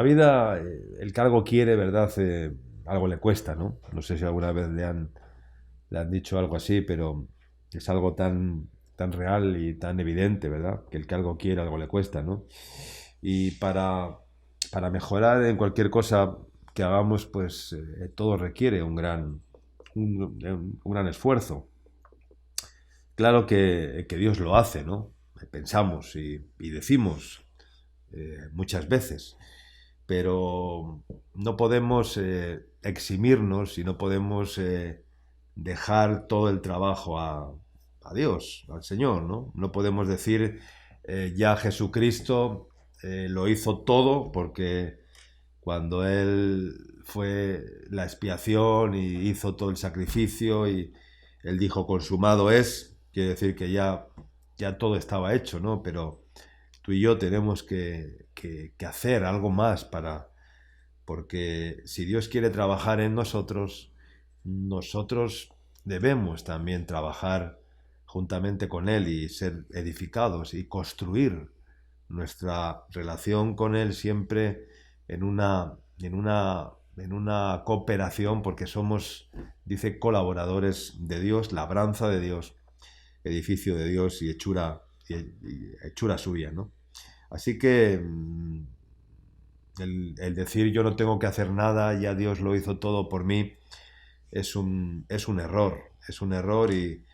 la vida, el que algo quiere, ¿verdad? Algo le cuesta, ¿no? No sé si alguna vez le han dicho algo así, pero es algo tan real y tan evidente, ¿verdad? Que el que algo quiere, algo le cuesta, ¿no? Y para mejorar en cualquier cosa que hagamos, pues todo requiere un gran esfuerzo. Claro que Dios lo hace, ¿no? Pensamos y decimos muchas veces, pero no podemos eximirnos y no podemos dejar todo el trabajo a Dios, al Señor, ¿no? No podemos decir ya Jesucristo lo hizo todo porque cuando Él fue la expiación y hizo todo el sacrificio y Él dijo consumado es, quiere decir que ya todo estaba hecho, ¿no? Pero tú y yo tenemos que hacer algo más porque si Dios quiere trabajar en nosotros, nosotros debemos también trabajar juntamente con Él y ser edificados y construir nuestra relación con Él siempre en una cooperación, porque somos, dice, colaboradores de Dios, labranza de Dios, edificio de Dios y hechura suya, ¿no? Así que el decir yo no tengo que hacer nada, ya Dios lo hizo todo por mí, es un error y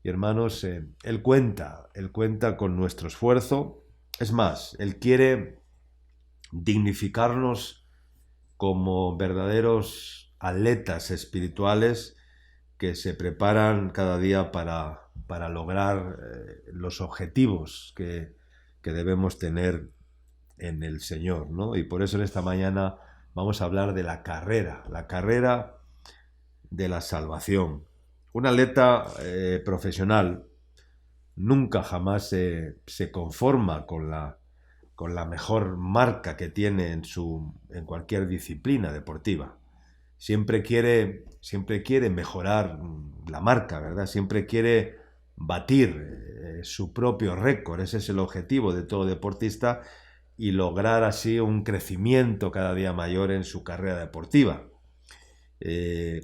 hermanos, Él cuenta con nuestro esfuerzo, es más, Él quiere dignificarnos como verdaderos atletas espirituales que se preparan cada día para lograr los objetivos que debemos tener en el Señor, ¿no? Y por eso en esta mañana vamos a hablar de la carrera de la salvación. Un atleta profesional nunca jamás se conforma con la mejor marca que tiene en cualquier disciplina deportiva. Siempre quiere mejorar la marca, ¿verdad? Siempre quiere batir su propio récord. Ese es el objetivo de todo deportista y lograr así un crecimiento cada día mayor en su carrera deportiva.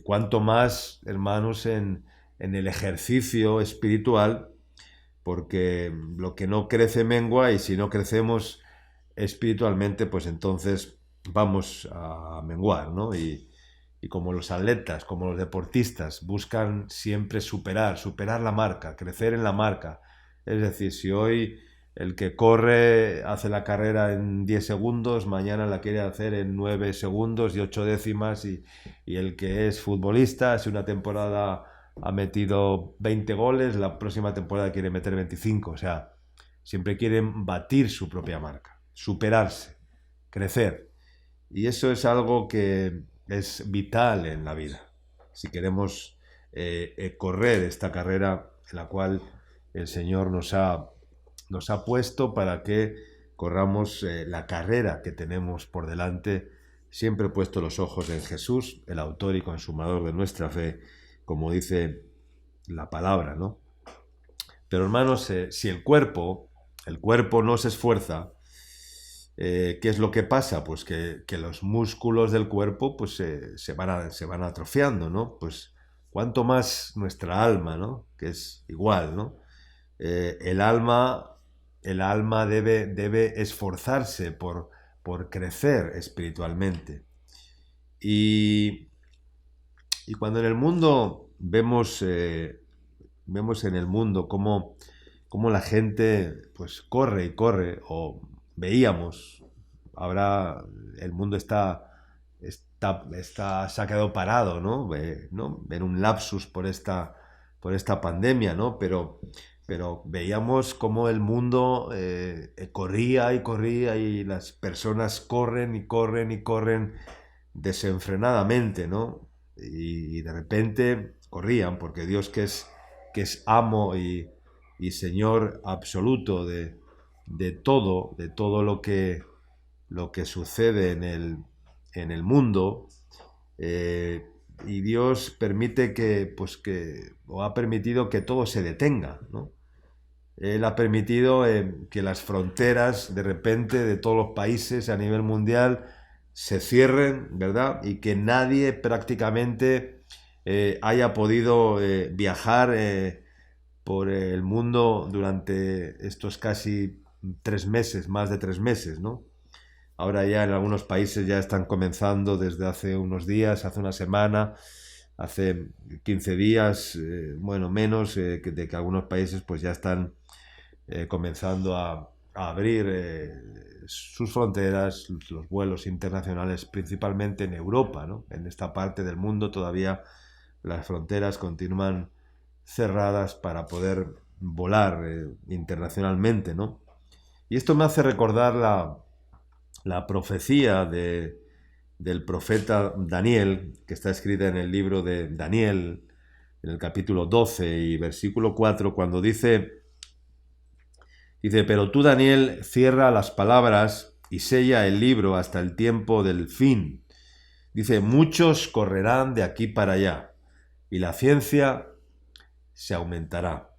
Cuanto más, hermanos, en el ejercicio espiritual, porque lo que no crece mengua y si no crecemos espiritualmente, pues entonces vamos a menguar, ¿no? Y como los atletas, como los deportistas, buscan siempre superar la marca, crecer en la marca. Es decir, si hoy el que corre hace la carrera en 10 segundos, mañana la quiere hacer en 9 segundos y 8 décimas, y el que es futbolista, si una temporada ha metido 20 goles, la próxima temporada quiere meter 25. O sea, siempre quieren batir su propia marca, superarse, crecer. Y eso es algo que es vital en la vida. Si queremos correr esta carrera en la cual el Señor nos ha puesto para que corramos la carrera que tenemos por delante, siempre puesto los ojos en Jesús, el autor y consumador de nuestra fe, como dice la palabra, ¿no? Pero hermanos, si el cuerpo no se esfuerza, ¿qué es lo que pasa? Pues que los músculos del cuerpo pues, se van atrofiando, ¿no? Pues cuanto más nuestra alma, ¿no? Que es igual, ¿no? El alma debe esforzarse por crecer espiritualmente. Y, y cuando en el mundo vemos en el mundo cómo la gente pues corre y corre, o veíamos, ahora el mundo se ha quedado parado, ¿no? ¿No? Ver un lapsus por esta pandemia, ¿no? Pero veíamos cómo el mundo corría y corría y las personas corren y corren y corren desenfrenadamente, ¿no? Y de repente corrían porque Dios que es amo y Señor absoluto de todo lo que sucede en el mundo, y Dios permite o ha permitido que todo se detenga, ¿no? Él ha permitido que las fronteras de repente de todos los países a nivel mundial se cierren, ¿verdad? Y que nadie prácticamente haya podido viajar por el mundo durante estos casi 3 meses, más de 3 meses, ¿no? Ahora ya en algunos países ya están comenzando desde hace unos días, hace una semana, hace 15 días, bueno, menos, de que algunos países pues ya están comenzando a abrir sus fronteras, los vuelos internacionales, principalmente en Europa, ¿no? En esta parte del mundo todavía las fronteras continúan cerradas para poder volar internacionalmente, ¿no? Y esto me hace recordar la profecía del profeta Daniel, que está escrita en el libro de Daniel, en el capítulo 12 y versículo 4, cuando dice, pero tú, Daniel, cierra las palabras y sella el libro hasta el tiempo del fin. Dice, muchos correrán de aquí para allá y la ciencia se aumentará.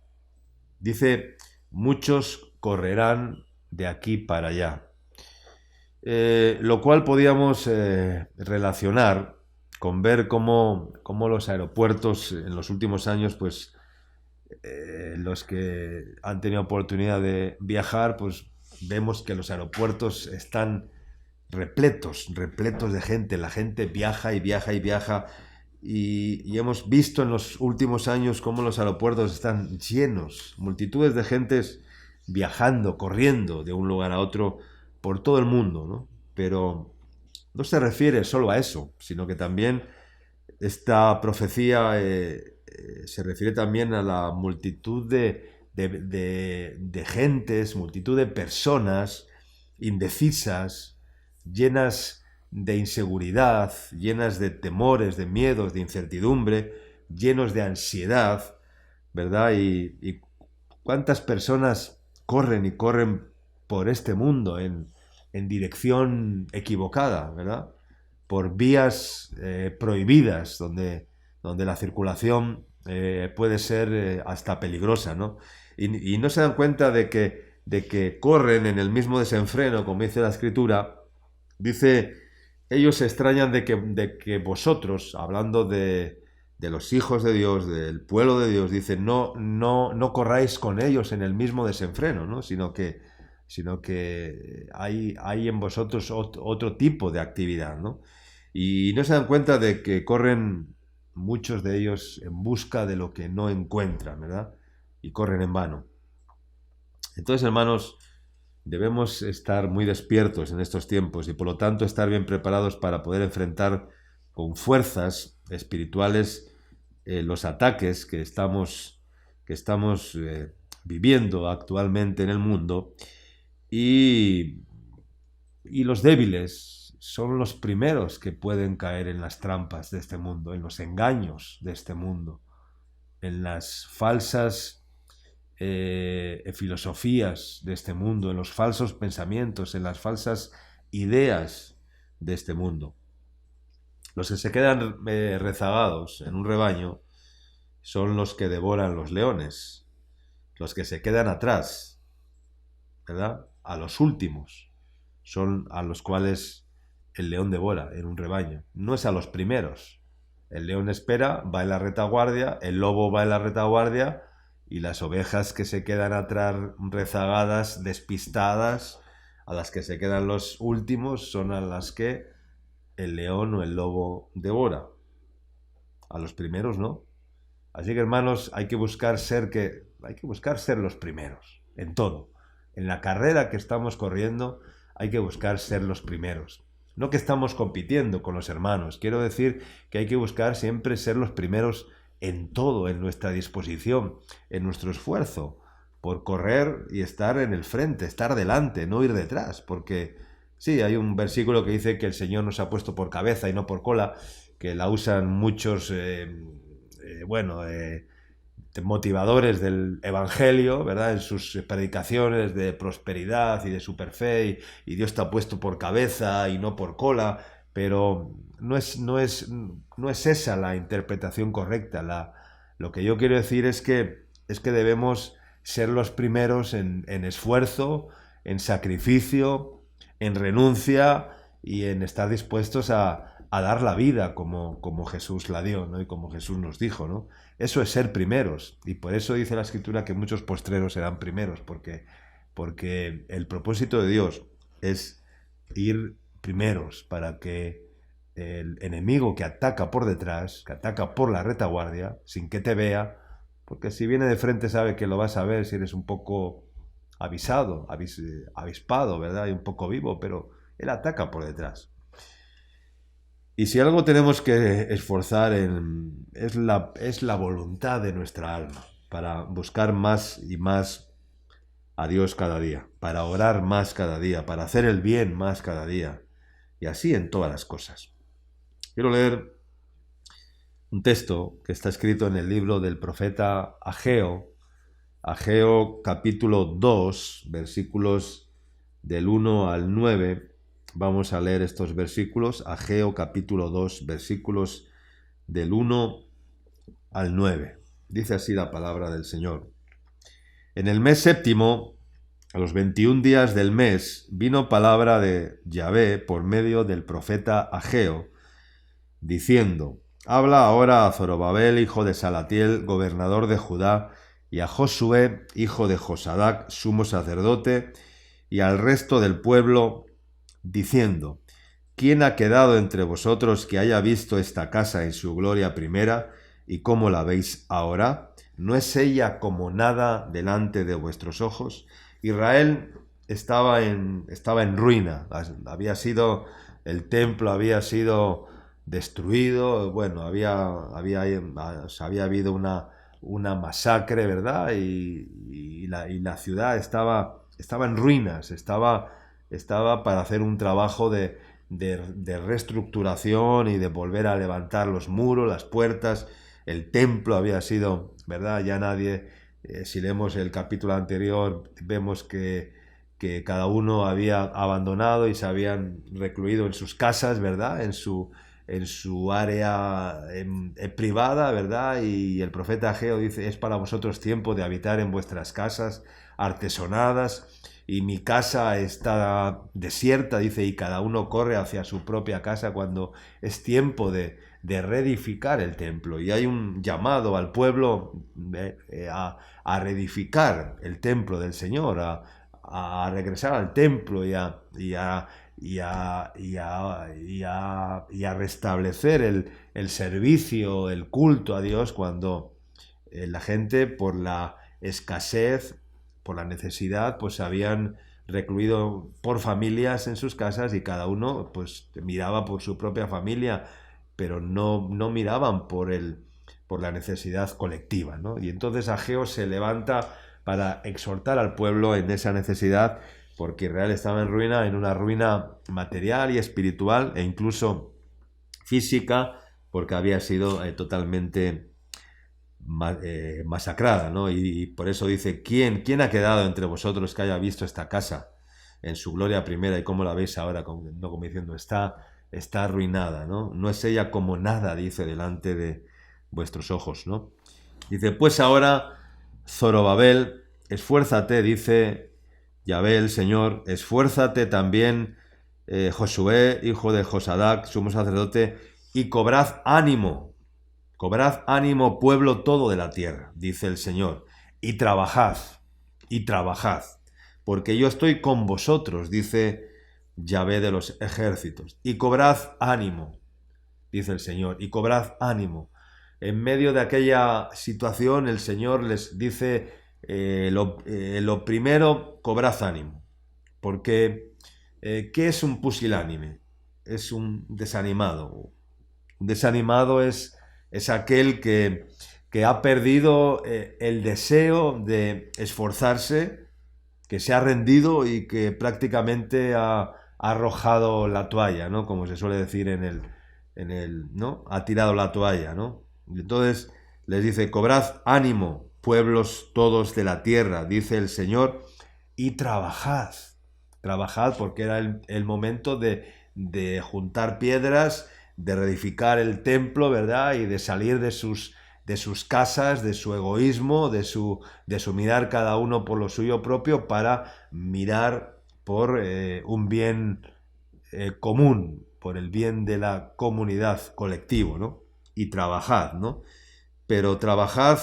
Dice, muchos correrán de aquí para allá. Lo cual podíamos relacionar con ver cómo los aeropuertos en los últimos años, pues los que han tenido oportunidad de viajar, pues vemos que los aeropuertos están repletos de gente. La gente viaja y viaja y viaja. Y hemos visto en los últimos años cómo los aeropuertos están llenos, multitudes de gentes viajando, corriendo de un lugar a otro por todo el mundo, ¿no? Pero no se refiere solo a eso, sino que también esta profecía se refiere también a la multitud de gentes, multitud de personas indecisas, llenas de inseguridad, llenas de temores, de miedos, de incertidumbre, llenos de ansiedad, ¿verdad? Y cuántas personas corren y corren por este mundo en dirección equivocada, ¿verdad? Por vías prohibidas, donde la circulación puede ser hasta peligrosa, ¿no? Y no se dan cuenta de que corren en el mismo desenfreno, como dice la Escritura. Dice, ellos se extrañan de que vosotros, hablando de los hijos de Dios, del pueblo de Dios, dice, no corráis con ellos en el mismo desenfreno, ¿no? Sino que hay en vosotros otro tipo de actividad, ¿no? Y no se dan cuenta de que corren muchos de ellos en busca de lo que no encuentran, ¿verdad? Y corren en vano. Entonces, hermanos, debemos estar muy despiertos en estos tiempos y por lo tanto estar bien preparados para poder enfrentar con fuerzas espirituales los ataques que estamos viviendo actualmente en el mundo. Y los débiles son los primeros que pueden caer en las trampas de este mundo, en los engaños de este mundo, en las falsas filosofías de este mundo, en los falsos pensamientos, en las falsas ideas de este mundo. Los que se quedan rezagados en un rebaño son los que devoran los leones, los que se quedan atrás, ¿verdad? A los últimos son a los cuales el león devora en un rebaño. No es a los primeros. El león espera, va en la retaguardia, el lobo va en la retaguardia y las ovejas que se quedan atrás rezagadas, despistadas, a las que se quedan los últimos son a las que el león o el lobo devora. A los primeros no. Así que, hermanos, hay que buscar ser los primeros en todo. En la carrera que estamos corriendo hay que buscar ser los primeros. No que estamos compitiendo con los hermanos. Quiero decir que hay que buscar siempre ser los primeros en todo, en nuestra disposición, en nuestro esfuerzo por correr y estar en el frente, estar delante, no ir detrás. Porque sí, hay un versículo que dice que el Señor nos ha puesto por cabeza y no por cola, que la usan muchos motivadores del Evangelio, ¿verdad? En sus predicaciones de prosperidad y de superfe, y Dios te ha puesto por cabeza y no por cola, pero no es esa la interpretación correcta. Lo que yo quiero decir es que debemos ser los primeros en esfuerzo, en sacrificio, en renuncia y en estar dispuestos a dar la vida como Jesús la dio, ¿no? Y como Jesús nos dijo, ¿no? Eso es ser primeros. Y por eso dice la Escritura que muchos postreros serán primeros, porque el propósito de Dios es ir primeros para que el enemigo que ataca por detrás, que ataca por la retaguardia, sin que te vea, porque si viene de frente sabe que lo vas a ver si eres un poco avispado, ¿verdad? Y un poco vivo, pero él ataca por detrás. Y si algo tenemos que esforzar es la voluntad de nuestra alma para buscar más y más a Dios cada día, para orar más cada día, para hacer el bien más cada día, y así en todas las cosas. Quiero leer un texto que está escrito en el libro del profeta Ageo, Ageo capítulo 2, versículos del 1 al 9. Vamos a leer estos versículos, Ageo capítulo 2, versículos del 1 al 9. Dice así la palabra del Señor. En el mes séptimo, a los 21 días del mes, vino palabra de Yahvé por medio del profeta Ageo, diciendo: Habla ahora a Zorobabel, hijo de Salatiel, gobernador de Judá, y a Josué, hijo de Josadac, sumo sacerdote, y al resto del pueblo, diciendo: ¿Quién ha quedado entre vosotros que haya visto esta casa en su gloria primera, y cómo la veis ahora? ¿No es ella como nada delante de vuestros ojos? Israel estaba en ruina, el templo había sido destruido, bueno, había habido una masacre, ¿verdad? Y la ciudad estaba en ruinas, estaba para hacer un trabajo de reestructuración y de volver a levantar los muros, las puertas. El templo había sido, ¿verdad? Ya nadie, si leemos el capítulo anterior, vemos que cada uno había abandonado y se habían recluido en sus casas, ¿verdad? En su área privada, ¿verdad? Y el profeta Ageo dice: es para vosotros tiempo de habitar en vuestras casas artesonadas, y mi casa está desierta, dice, y cada uno corre hacia su propia casa cuando es tiempo de reedificar el templo. Y hay un llamado al pueblo a reedificar el templo del Señor, a regresar al templo y a restablecer el servicio, el culto a Dios, cuando la gente, por la escasez, por la necesidad, pues se habían recluido por familias en sus casas, y cada uno pues miraba por su propia familia, pero no miraban por la necesidad colectiva, ¿no? Y entonces Ageo se levanta para exhortar al pueblo en esa necesidad, porque Israel estaba en ruina, en una ruina material y espiritual e incluso física, porque había sido totalmente masacrada, ¿no? Y por eso dice: ¿Quién ha quedado entre vosotros que haya visto esta casa en su gloria primera, y cómo la veis ahora? No, como diciendo, está arruinada, ¿no? No es ella como nada, dice, delante de vuestros ojos, ¿no? Dice: pues ahora, Zorobabel, esfuérzate, dice Yahvé el Señor, esfuérzate también, Josué, hijo de Josadac, sumo sacerdote, y cobrad ánimo, pueblo todo de la tierra, dice el Señor, y trabajad, porque yo estoy con vosotros, dice Yahvé de los ejércitos, y cobrad ánimo, dice el Señor, y cobrad ánimo. En medio de aquella situación, el Señor les dice: lo primero, cobrad ánimo, porque ¿qué es un pusilánime? Es un desanimado. Un desanimado es aquel que ha perdido el deseo de esforzarse, que se ha rendido y que prácticamente ha arrojado la toalla, ¿no? Como se suele decir ¿no? Ha tirado la toalla, ¿no? Y entonces les dice: cobrad ánimo, pueblos todos de la tierra, dice el Señor, y trabajad, porque era el momento de juntar piedras, de reedificar el templo, ¿verdad? Y de salir de sus de sus casas, de su egoísmo, de su mirar cada uno por lo suyo propio para mirar por un bien común, por el bien de la comunidad, colectivo, ¿no? Y trabajad, ¿no? Pero trabajad,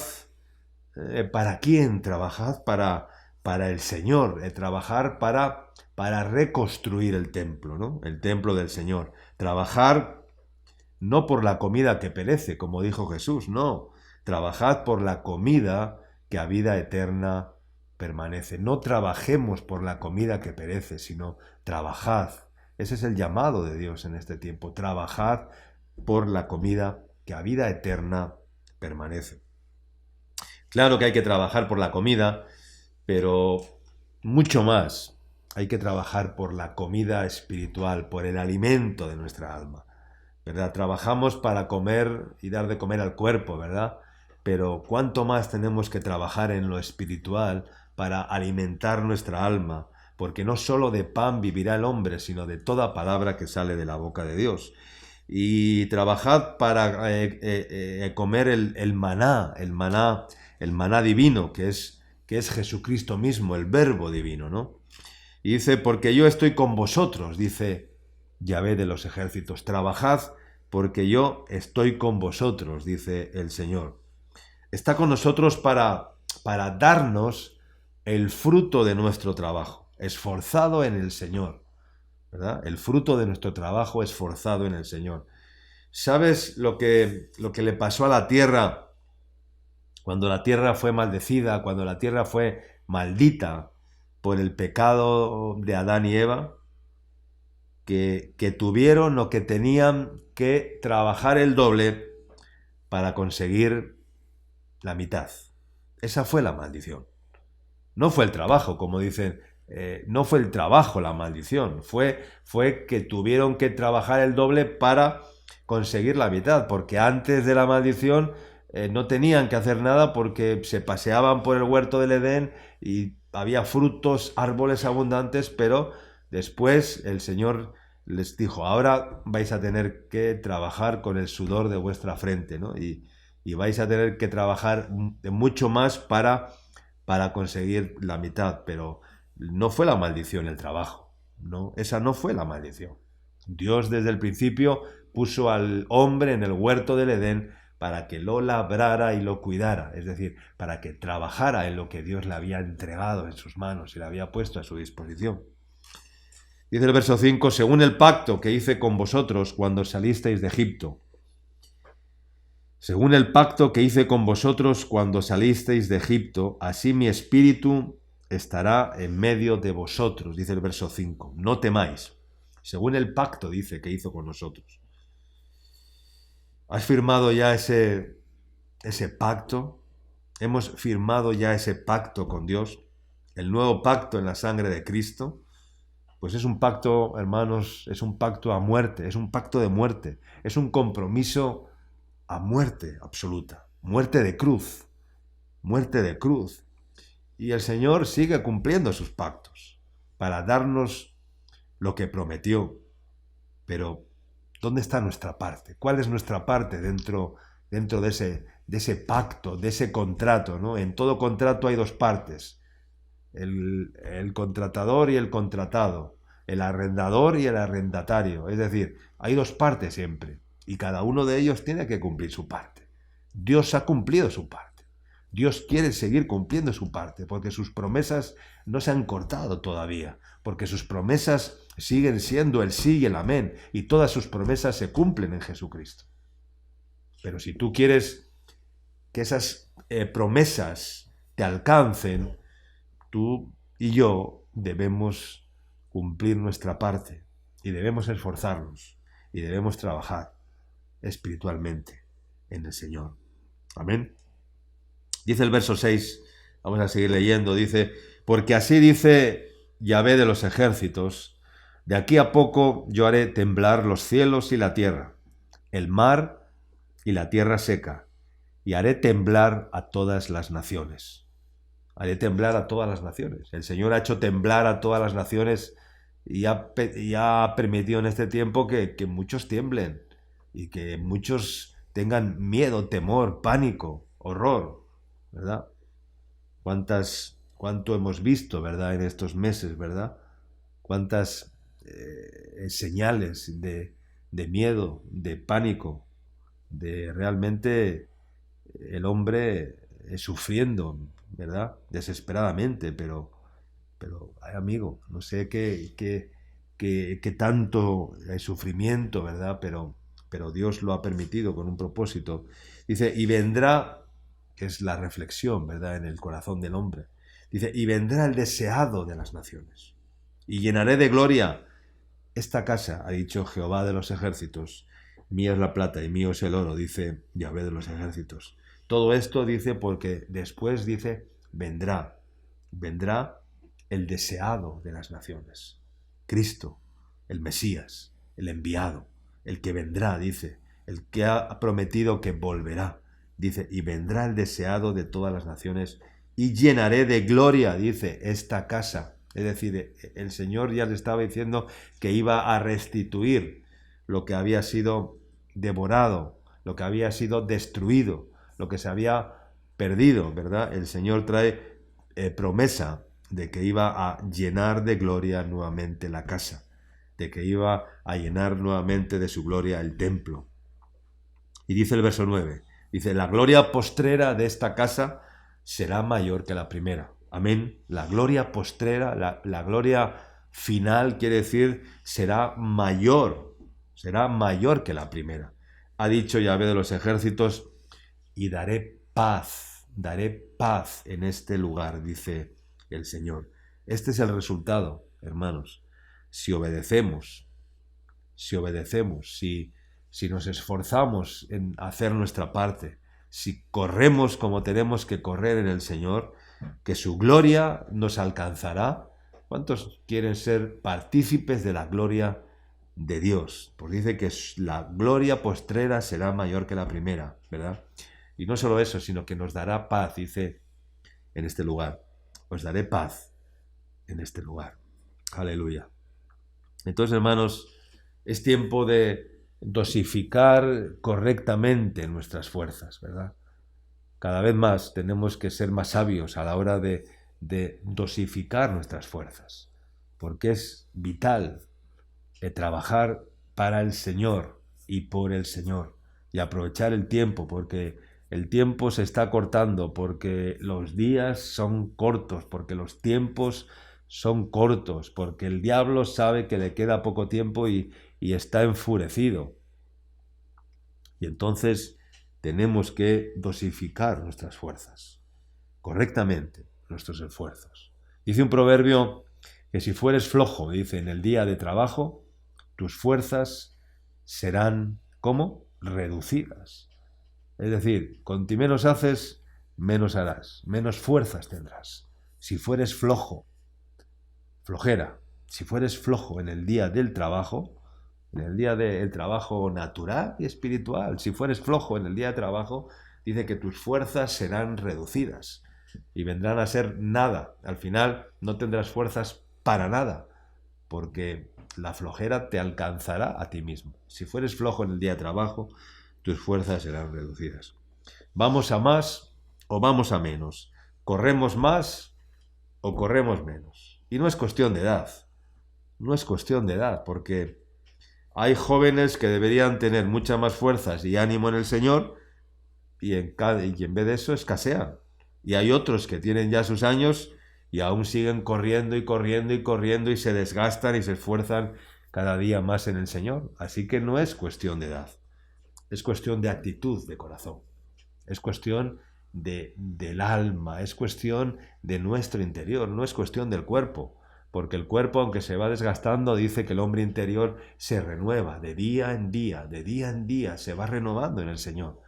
¿para quién? Trabajad para el Señor, trabajar para reconstruir el templo, ¿no? El templo del Señor. Trabajar no por la comida que perece, como dijo Jesús, no. Trabajad por la comida que a vida eterna permanece. No trabajemos por la comida que perece, sino trabajad. Ese es el llamado de Dios en este tiempo. Trabajad por la comida que a vida eterna permanece. Claro que hay que trabajar por la comida, pero mucho más. Hay que trabajar por la comida espiritual, por el alimento de nuestra alma, ¿verdad? Trabajamos para comer y dar de comer al cuerpo, ¿verdad? Pero cuánto más tenemos que trabajar en lo espiritual para alimentar nuestra alma, porque no solo de pan vivirá el hombre, sino de toda palabra que sale de la boca de Dios. Y trabajad para comer el maná, el maná divino, que es Jesucristo mismo, el verbo divino, ¿no? Y dice, porque yo estoy con vosotros, dice Yahvé de los ejércitos, trabajad porque yo estoy con vosotros, dice el Señor. Está con nosotros para darnos el fruto de nuestro trabajo, esforzado en el Señor, ¿verdad? El fruto de nuestro trabajo esforzado en el Señor. ¿Sabes lo que le pasó a la tierra cuando la tierra fue maldecida, cuando la tierra fue maldita por el pecado de Adán y Eva? Que tuvieron o que tenían que trabajar el doble para conseguir la mitad. Esa fue la maldición. No fue el trabajo, como dicen, no fue el trabajo la maldición, fue que tuvieron que trabajar el doble para conseguir la mitad, porque antes de la maldición no tenían que hacer nada porque se paseaban por el huerto del Edén y había frutos, árboles abundantes, pero después el Señor les dijo, ahora vais a tener que trabajar con el sudor de vuestra frente, ¿no? Y vais a tener que trabajar mucho más para conseguir la mitad, pero no fue la maldición el trabajo, ¿no? Esa no fue la maldición. Dios desde el principio puso al hombre en el huerto del Edén para que lo labrara y lo cuidara, es decir, para que trabajara en lo que Dios le había entregado en sus manos y le había puesto a su disposición. Dice el verso 5, según el pacto que hice con vosotros cuando salisteis de Egipto. Según el pacto que hice con vosotros cuando salisteis de Egipto, así mi espíritu estará en medio de vosotros, dice el verso 5. No temáis. Según el pacto, dice, que hizo con nosotros. ¿Has firmado ya ese pacto? ¿Hemos firmado ya ese pacto con Dios? El nuevo pacto en la sangre de Cristo. Pues es un pacto, hermanos, es un pacto a muerte, es un pacto de muerte, es un compromiso a muerte absoluta, muerte de cruz, muerte de cruz. Y el Señor sigue cumpliendo sus pactos para darnos lo que prometió. Pero, ¿dónde está nuestra parte? ¿Cuál es nuestra parte dentro de ese pacto, de ese contrato, ¿no? En todo contrato hay dos partes, el contratador y el contratado, el arrendador y el arrendatario. Es decir, hay dos partes siempre. Y cada uno de ellos tiene que cumplir su parte. Dios ha cumplido su parte. Dios quiere seguir cumpliendo su parte, porque sus promesas no se han cortado todavía, porque sus promesas siguen siendo el sí y el amén, y todas sus promesas se cumplen en Jesucristo. Pero si tú quieres que esas promesas te alcancen, tú y yo debemos cumplir nuestra parte, y debemos esforzarnos, y debemos trabajar espiritualmente en el Señor. Amén. Dice el verso 6, vamos a seguir leyendo, dice, porque así dice Yahvé de los ejércitos, de aquí a poco yo haré temblar los cielos y la tierra, el mar y la tierra seca, y haré temblar a todas las naciones. Haré temblar a todas las naciones. El Señor ha hecho temblar a todas las naciones y ha permitido en este tiempo que muchos tiemblen y que muchos tengan miedo, temor, pánico, horror, ¿verdad? Cuánto hemos visto, ¿verdad? En estos meses, ¿verdad? Cuántas señales de miedo, de pánico, de realmente el hombre sufriendo, ¿verdad? Desesperadamente, pero ay, amigo, no sé qué tanto sufrimiento, ¿verdad? Pero Dios lo ha permitido con un propósito. Dice, y vendrá, que es la reflexión, ¿verdad? En el corazón del hombre. Dice, y vendrá el deseado de las naciones, y llenaré de gloria esta casa, ha dicho Jehová de los ejércitos. Mía es la plata y mío es el oro, dice Yahvé de los ejércitos. Todo esto dice porque después dice, vendrá el deseado de las naciones. Cristo, el Mesías, el enviado, el que vendrá, dice, el que ha prometido que volverá, dice, y vendrá el deseado de todas las naciones y llenaré de gloria, dice, esta casa. Es decir, el Señor ya le estaba diciendo que iba a restituir lo que había sido devorado, lo que había sido destruido, lo que se había perdido, ¿verdad? El Señor trae promesa de que iba a llenar de gloria nuevamente la casa, de que iba a llenar nuevamente de su gloria el templo. Y dice el verso 9, dice, la gloria postrera de esta casa será mayor que la primera. Amén. La gloria postrera, la gloria final, quiere decir, será mayor que la primera. Ha dicho Yahvé de los ejércitos, y daré paz en este lugar, dice el Señor. Este es el resultado, hermanos. Si obedecemos, si nos esforzamos en hacer nuestra parte, si corremos como tenemos que correr en el Señor, que su gloria nos alcanzará. ¿Cuántos quieren ser partícipes de la gloria de Dios? Pues dice que la gloria postrera será mayor que la primera, ¿verdad? Y no solo eso, sino que nos dará paz, dice en este lugar. Os daré paz en este lugar. Aleluya. Entonces, hermanos, es tiempo de dosificar correctamente nuestras fuerzas, ¿verdad? Cada vez más tenemos que ser más sabios a la hora de dosificar nuestras fuerzas, porque es vital trabajar para el Señor y por el Señor, y aprovechar el tiempo, porque el tiempo se está cortando, porque los días son cortos, porque los tiempos son cortos, porque el diablo sabe que le queda poco tiempo y está enfurecido. Y entonces tenemos que dosificar nuestras fuerzas, correctamente nuestros esfuerzos. Dice un proverbio que si fueres flojo, dice, en el día de trabajo, tus fuerzas serán, ¿cómo? Reducidas. Es decir, cuanto menos haces, menos harás, menos fuerzas tendrás. Si fueres flojo, flojera, si fueres flojo en el día del trabajo, en el día del trabajo natural y espiritual, si fueres flojo en el día de trabajo, dice que tus fuerzas serán reducidas y vendrán a ser nada. Al final no tendrás fuerzas para nada, porque la flojera te alcanzará a ti mismo. Si fueres flojo en el día de trabajo, tus fuerzas serán reducidas. ¿Vamos a más o vamos a menos? ¿Corremos más o corremos menos? Y no es cuestión de edad. No es cuestión de edad, porque hay jóvenes que deberían tener muchas más fuerzas y ánimo en el Señor y en vez de eso escasean. Y hay otros que tienen ya sus años y aún siguen corriendo y corriendo y corriendo y se desgastan y se esfuerzan cada día más en el Señor. Así que no es cuestión de edad. Es cuestión de actitud de corazón. Es cuestión del alma. Es cuestión de nuestro interior. No es cuestión del cuerpo. Porque el cuerpo, aunque se va desgastando, dice que el hombre interior se renueva de día en día, se va renovando en el Señor.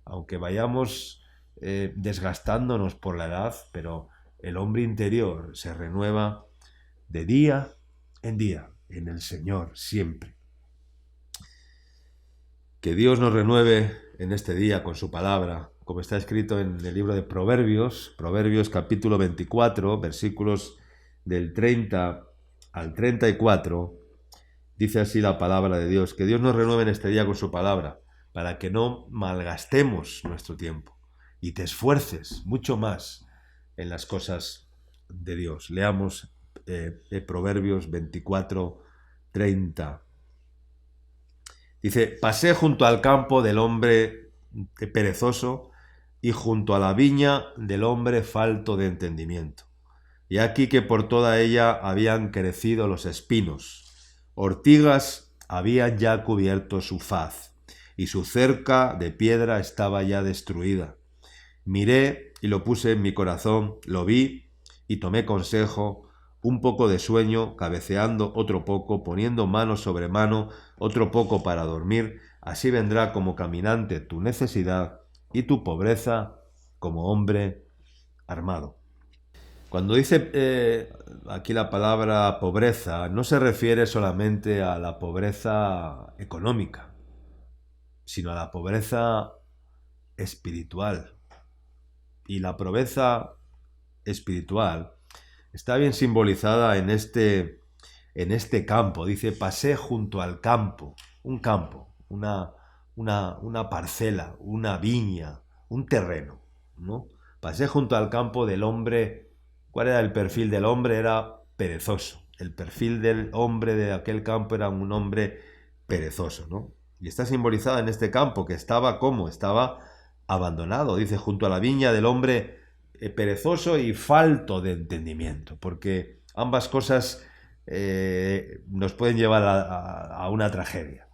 Aunque vayamos desgastándonos por la edad, pero el hombre interior se renueva de día en el Señor, siempre. Que Dios nos renueve en este día con su palabra, como está escrito en el libro de Proverbios, Proverbios capítulo 24, versículos del 30 al 34, dice así la palabra de Dios, que Dios nos renueve en este día con su palabra, para que no malgastemos nuestro tiempo y te esfuerces mucho más en las cosas de Dios. Leamos Proverbios 24:30. Dice: pasé junto al campo del hombre perezoso y junto a la viña del hombre falto de entendimiento. Y aquí que por toda ella habían crecido los espinos, ortigas habían ya cubierto su faz, y su cerca de piedra estaba ya destruida. Miré y lo puse en mi corazón, lo vi y tomé consejo, un poco de sueño, cabeceando otro poco, poniendo mano sobre mano, otro poco para dormir. Así vendrá como caminante tu necesidad y tu pobreza como hombre armado. Cuando dice aquí la palabra pobreza, no se refiere solamente a la pobreza económica, sino a la pobreza espiritual. Y la pobreza espiritual está bien simbolizada en este campo. Dice: pasé junto al campo, un campo, una parcela, una viña, un terreno, ¿no? Pasé junto al campo del hombre. ¿Cuál era el perfil del hombre? Era perezoso. El perfil del hombre de aquel campo era un hombre perezoso, ¿no? Y está simbolizada en este campo, que estaba ¿cómo? Estaba abandonado. Dice: junto a la viña del hombre perezoso y falto de entendimiento, porque ambas cosas nos pueden llevar a una tragedia.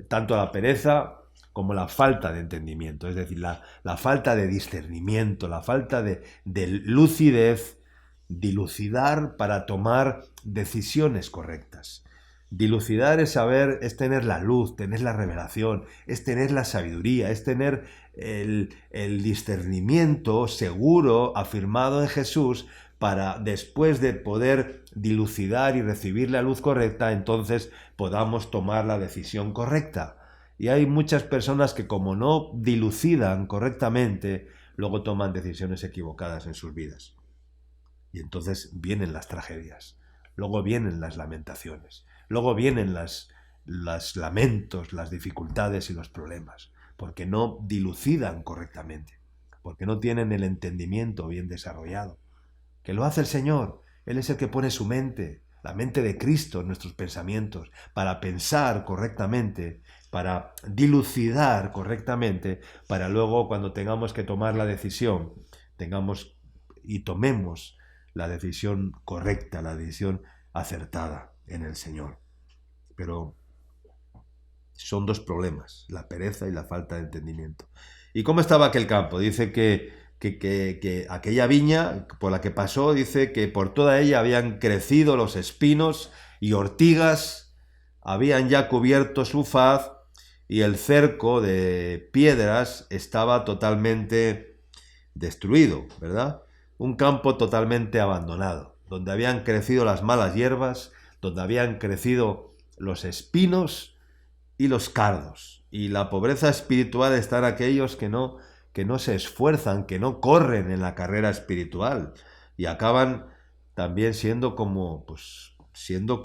Tanto la pereza como la falta de entendimiento, es decir, la falta de discernimiento, la falta de lucidez, dilucidar para tomar decisiones correctas. Dilucidar es saber, es tener la luz, tener la revelación, es tener la sabiduría, es tener el discernimiento seguro, afirmado en Jesús, para después de poder dilucidar y recibir la luz correcta, entonces podamos tomar la decisión correcta. Y hay muchas personas que, como no dilucidan correctamente, luego toman decisiones equivocadas en sus vidas. Y entonces vienen las tragedias, luego vienen las lamentaciones, luego vienen los lamentos, las dificultades y los problemas, porque no dilucidan correctamente, porque no tienen el entendimiento bien desarrollado. Que lo hace el Señor. Él es el que pone su mente, la mente de Cristo en nuestros pensamientos, para pensar correctamente, para dilucidar correctamente, para luego, cuando tengamos que tomar la decisión, tomemos la decisión correcta, la decisión acertada en el Señor. Pero son dos problemas, la pereza y la falta de entendimiento. ¿Y cómo estaba aquel campo? Dice que aquella viña por la que pasó, dice que por toda ella habían crecido los espinos y ortigas, habían ya cubierto su faz, y el cerco de piedras estaba totalmente destruido, ¿verdad? Un campo totalmente abandonado, donde habían crecido las malas hierbas, donde habían crecido los espinos y los cardos. Y la pobreza espiritual está en aquellos que no se esfuerzan, que no corren en la carrera espiritual, y acaban también siendo como espinos, siendo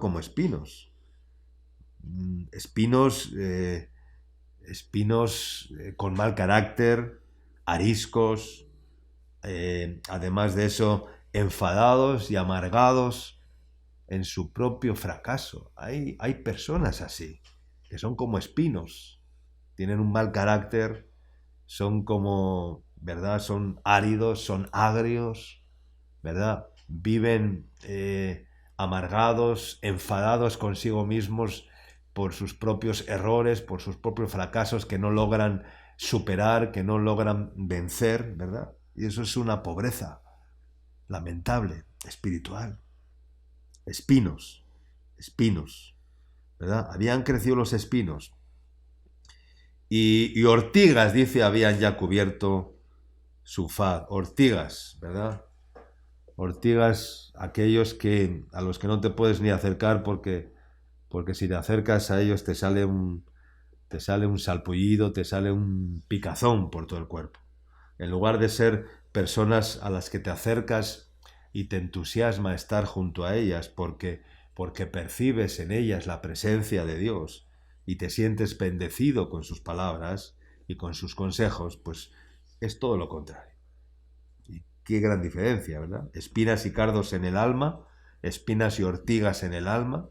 como espinos. Espinos con mal carácter, ariscos, además de eso, enfadados y amargados en su propio fracaso. Hay personas así, que son como espinos, tienen un mal carácter, son como, ¿verdad? Son áridos, son agrios, ¿verdad? Viven amargados, enfadados consigo mismos por sus propios errores, por sus propios fracasos que no logran superar, que no logran vencer, ¿verdad? Y eso es una pobreza lamentable, espiritual. Espinos, ¿verdad? Habían crecido los espinos. Y ortigas, dice, habían ya cubierto su faz. Ortigas, ¿verdad? Ortigas, aquellos a los que no te puedes ni acercar porque si te acercas a ellos te sale un salpullido, te sale un picazón por todo el cuerpo. En lugar de ser personas a las que te acercas y te entusiasma estar junto a ellas porque porque percibes en ellas la presencia de Dios y te sientes bendecido con sus palabras y con sus consejos, pues es todo lo contrario. Y qué gran diferencia, ¿verdad? Espinas y cardos en el alma, espinas y ortigas en el alma,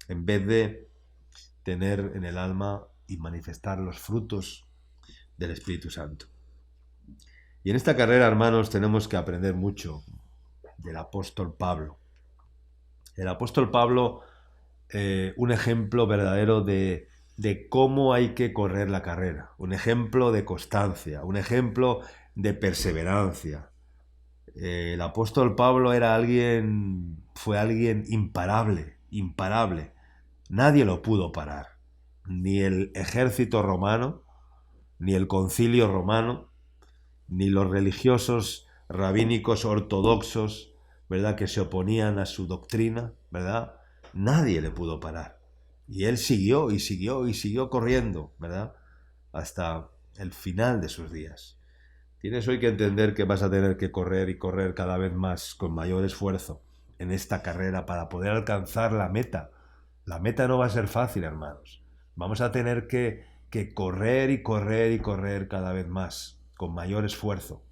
en vez de tener en el alma y manifestar los frutos del Espíritu Santo. Y en esta carrera, hermanos, tenemos que aprender mucho del apóstol Pablo. El apóstol Pablo, un ejemplo verdadero de cómo hay que correr la carrera, un ejemplo de constancia, un ejemplo de perseverancia. El apóstol Pablo fue alguien imparable, imparable. Nadie lo pudo parar, ni el ejército romano, ni el concilio romano, ni los religiosos rabínicos ortodoxos, ¿verdad?, que se oponían a su doctrina, ¿verdad? Nadie le pudo parar. Y él siguió y siguió y siguió corriendo, ¿verdad?, hasta el final de sus días. Tienes hoy que entender que vas a tener que correr y correr cada vez más, con mayor esfuerzo, en esta carrera para poder alcanzar la meta. La meta no va a ser fácil, hermanos. Vamos a tener que correr y correr y correr cada vez más, con mayor esfuerzo,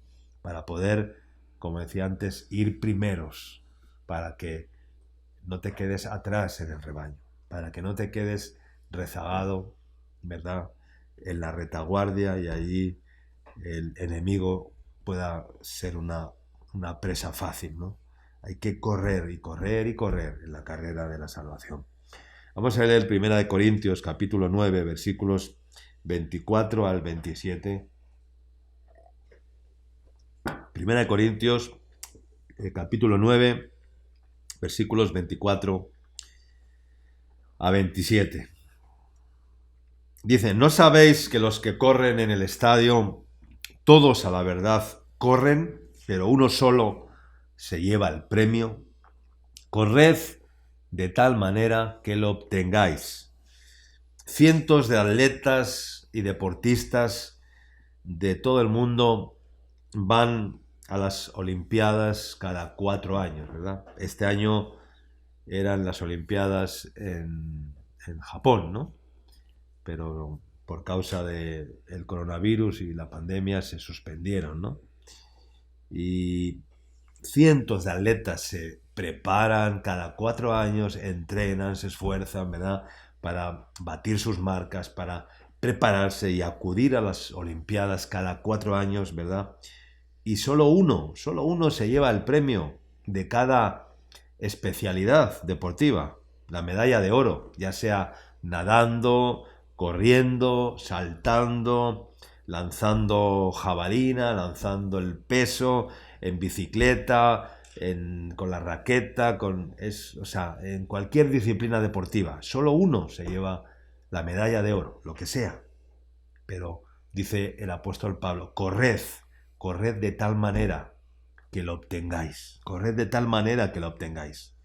para poder, como decía antes, ir primeros, para que no te quedes atrás en el rebaño, para que no te quedes rezagado, ¿verdad?, en la retaguardia y allí el enemigo pueda ser una presa fácil, ¿no? Hay que correr y correr y correr en la carrera de la salvación. Vamos a leer 1 Corintios capítulo 9, versículos 24 al 27. 1 Corintios capítulo 9, versículos 24 a 27. Dice: ¿no sabéis que los que corren en el estadio, todos a la verdad corren, pero uno solo se lleva el premio? Corred de tal manera que lo obtengáis. Cientos de atletas y deportistas de todo el mundo van a las Olimpiadas cada 4 años, ¿verdad? Este año eran las Olimpiadas en Japón, ¿no? Pero por causa del coronavirus y la pandemia se suspendieron, ¿no? Y cientos de atletas se preparan cada 4 años, entrenan, se esfuerzan, ¿verdad?, para batir sus marcas, para prepararse y acudir a las Olimpiadas cada 4 años, ¿verdad? Y solo uno se lleva el premio de cada especialidad deportiva, la medalla de oro, ya sea nadando, corriendo, saltando, lanzando jabalina, lanzando el peso, en bicicleta, con la raqueta, en cualquier disciplina deportiva. Solo uno se lleva la medalla de oro, lo que sea. Pero dice el apóstol Pablo: corred de tal manera que lo obtengáis. Corred de tal manera que lo obtengáis.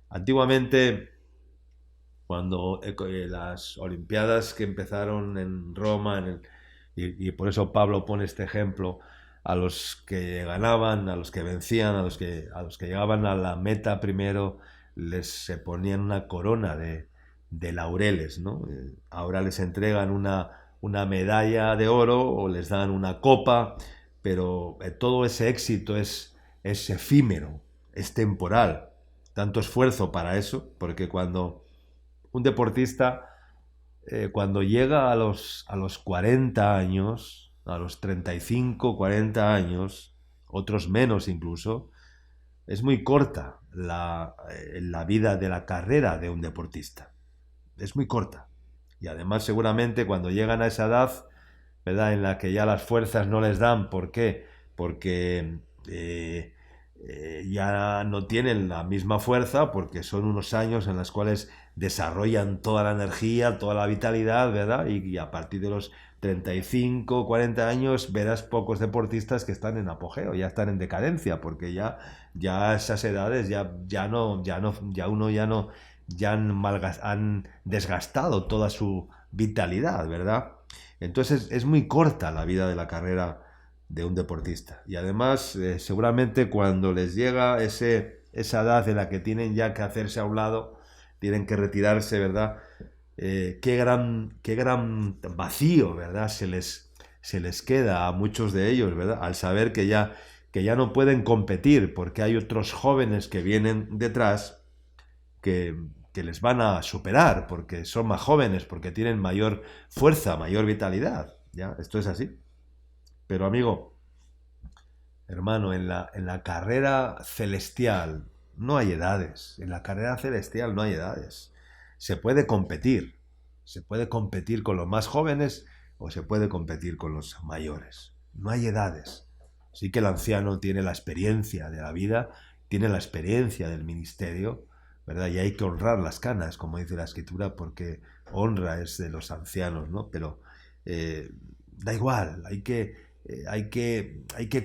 Antiguamente, cuando las Olimpiadas que empezaron en Roma, y por eso Pablo pone este ejemplo, a los que ganaban, a los que vencían, a los que llegaban a la meta primero, se ponían una corona de laureles, ¿no? Ahora les entregan una medalla de oro o les dan una copa, pero todo ese éxito es efímero, es temporal. Tanto esfuerzo para eso, porque cuando un deportista, cuando llega a los 40 años, a los 35, 40 años, otros menos incluso, es muy corta la vida de la carrera de un deportista. Es muy corta. Y además, seguramente, cuando llegan a esa edad, ¿verdad?, en la que ya las fuerzas no les dan. ¿Por qué? Porque ya no tienen la misma fuerza, porque son unos años en los cuales desarrollan toda la energía, toda la vitalidad, ¿verdad? Y a partir de los 35, 40 años verás pocos deportistas que están en apogeo, ya están en decadencia, porque ya a esas edades ya han desgastado toda su vitalidad, ¿verdad? Entonces es muy corta la vida de la carrera de un deportista. Y además, seguramente cuando les llega esa edad en la que tienen ya que hacerse a un lado, tienen que retirarse, ¿verdad? Qué gran vacío, ¿verdad? Se les queda a muchos de ellos, ¿verdad? Al saber que ya no pueden competir porque hay otros jóvenes que vienen detrás que les van a superar porque son más jóvenes, porque tienen mayor fuerza, mayor vitalidad. ¿Ya? Esto es así. Pero amigo, hermano, en la carrera celestial no hay edades. En la carrera celestial no hay edades. Se puede competir. Se puede competir con los más jóvenes o se puede competir con los mayores. No hay edades. Sí que el anciano tiene la experiencia de la vida, tiene la experiencia del ministerio, ¿verdad? Y hay que honrar las canas, como dice la Escritura, porque honra es de los ancianos, ¿no? Pero da igual, hay que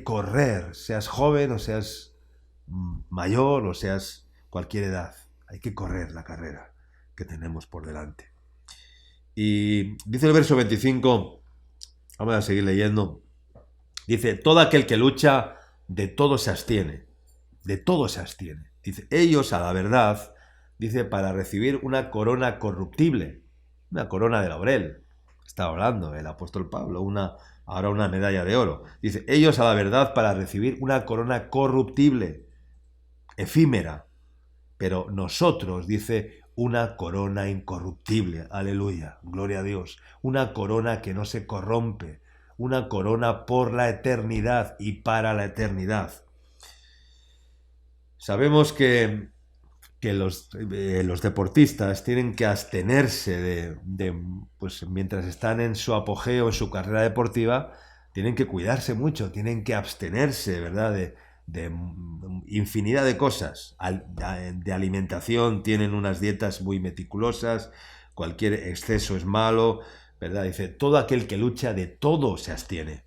correr, seas joven o seas mayor o seas cualquier edad. Hay que correr la carrera que tenemos por delante. Y dice el verso 25, vamos a seguir leyendo, dice, todo aquel que lucha, de todo se abstiene, de todo se abstiene. Dice, ellos a la verdad, dice, para recibir una corona corruptible, una corona de laurel. Estaba hablando el apóstol Pablo, ahora una medalla de oro. Dice, ellos a la verdad para recibir una corona corruptible, efímera. Pero nosotros, dice, una corona incorruptible. Aleluya, gloria a Dios. Una corona que no se corrompe. Una corona por la eternidad y para la eternidad. Sabemos que los deportistas tienen que abstenerse pues mientras están en su apogeo, en su carrera deportiva, tienen que cuidarse mucho, tienen que abstenerse, ¿verdad? De infinidad de cosas. De alimentación tienen unas dietas muy meticulosas, cualquier exceso es malo, ¿verdad? Dice, todo aquel que lucha de todo se abstiene.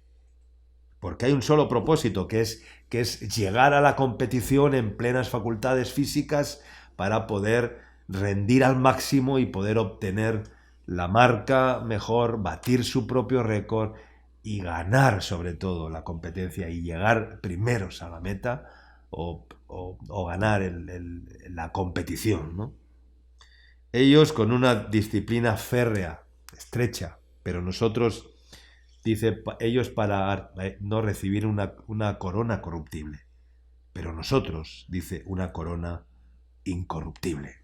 Porque hay un solo propósito, que es llegar a la competición en plenas facultades físicas para poder rendir al máximo y poder obtener la marca mejor, batir su propio récord y ganar sobre todo la competencia y llegar primeros a la meta o ganar la competición, ¿no? Ellos con una disciplina férrea, estrecha, pero nosotros, dice, ellos para no recibir una corona corruptible, pero nosotros, dice, una corona incorruptible.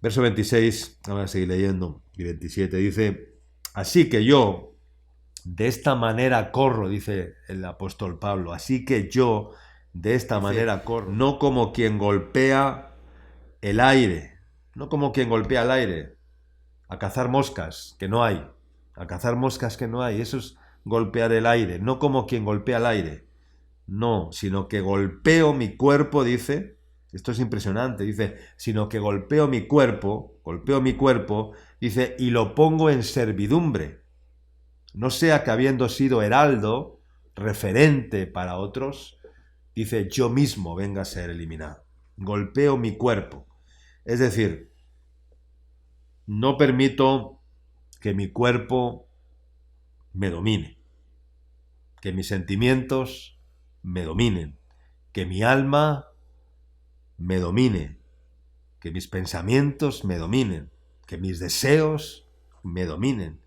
Verso 26, vamos a seguir leyendo, y 27, dice, así que yo, de esta manera corro, dice el apóstol Pablo, así que yo, de esta manera corro, no como quien golpea el aire, no como quien golpea el aire, a cazar moscas, que no hay, a cazar moscas que no hay, eso es golpear el aire, no como quien golpea el aire, no, sino que golpeo mi cuerpo, dice, esto es impresionante, dice, sino que golpeo mi cuerpo, dice, y lo pongo en servidumbre, no sea que habiendo sido heraldo, referente para otros, dice, yo mismo venga a ser eliminado, golpeo mi cuerpo, es decir, no permito que mi cuerpo me domine, que mis sentimientos me dominen, que mi alma me domine, que mis pensamientos me dominen, que mis deseos me dominen.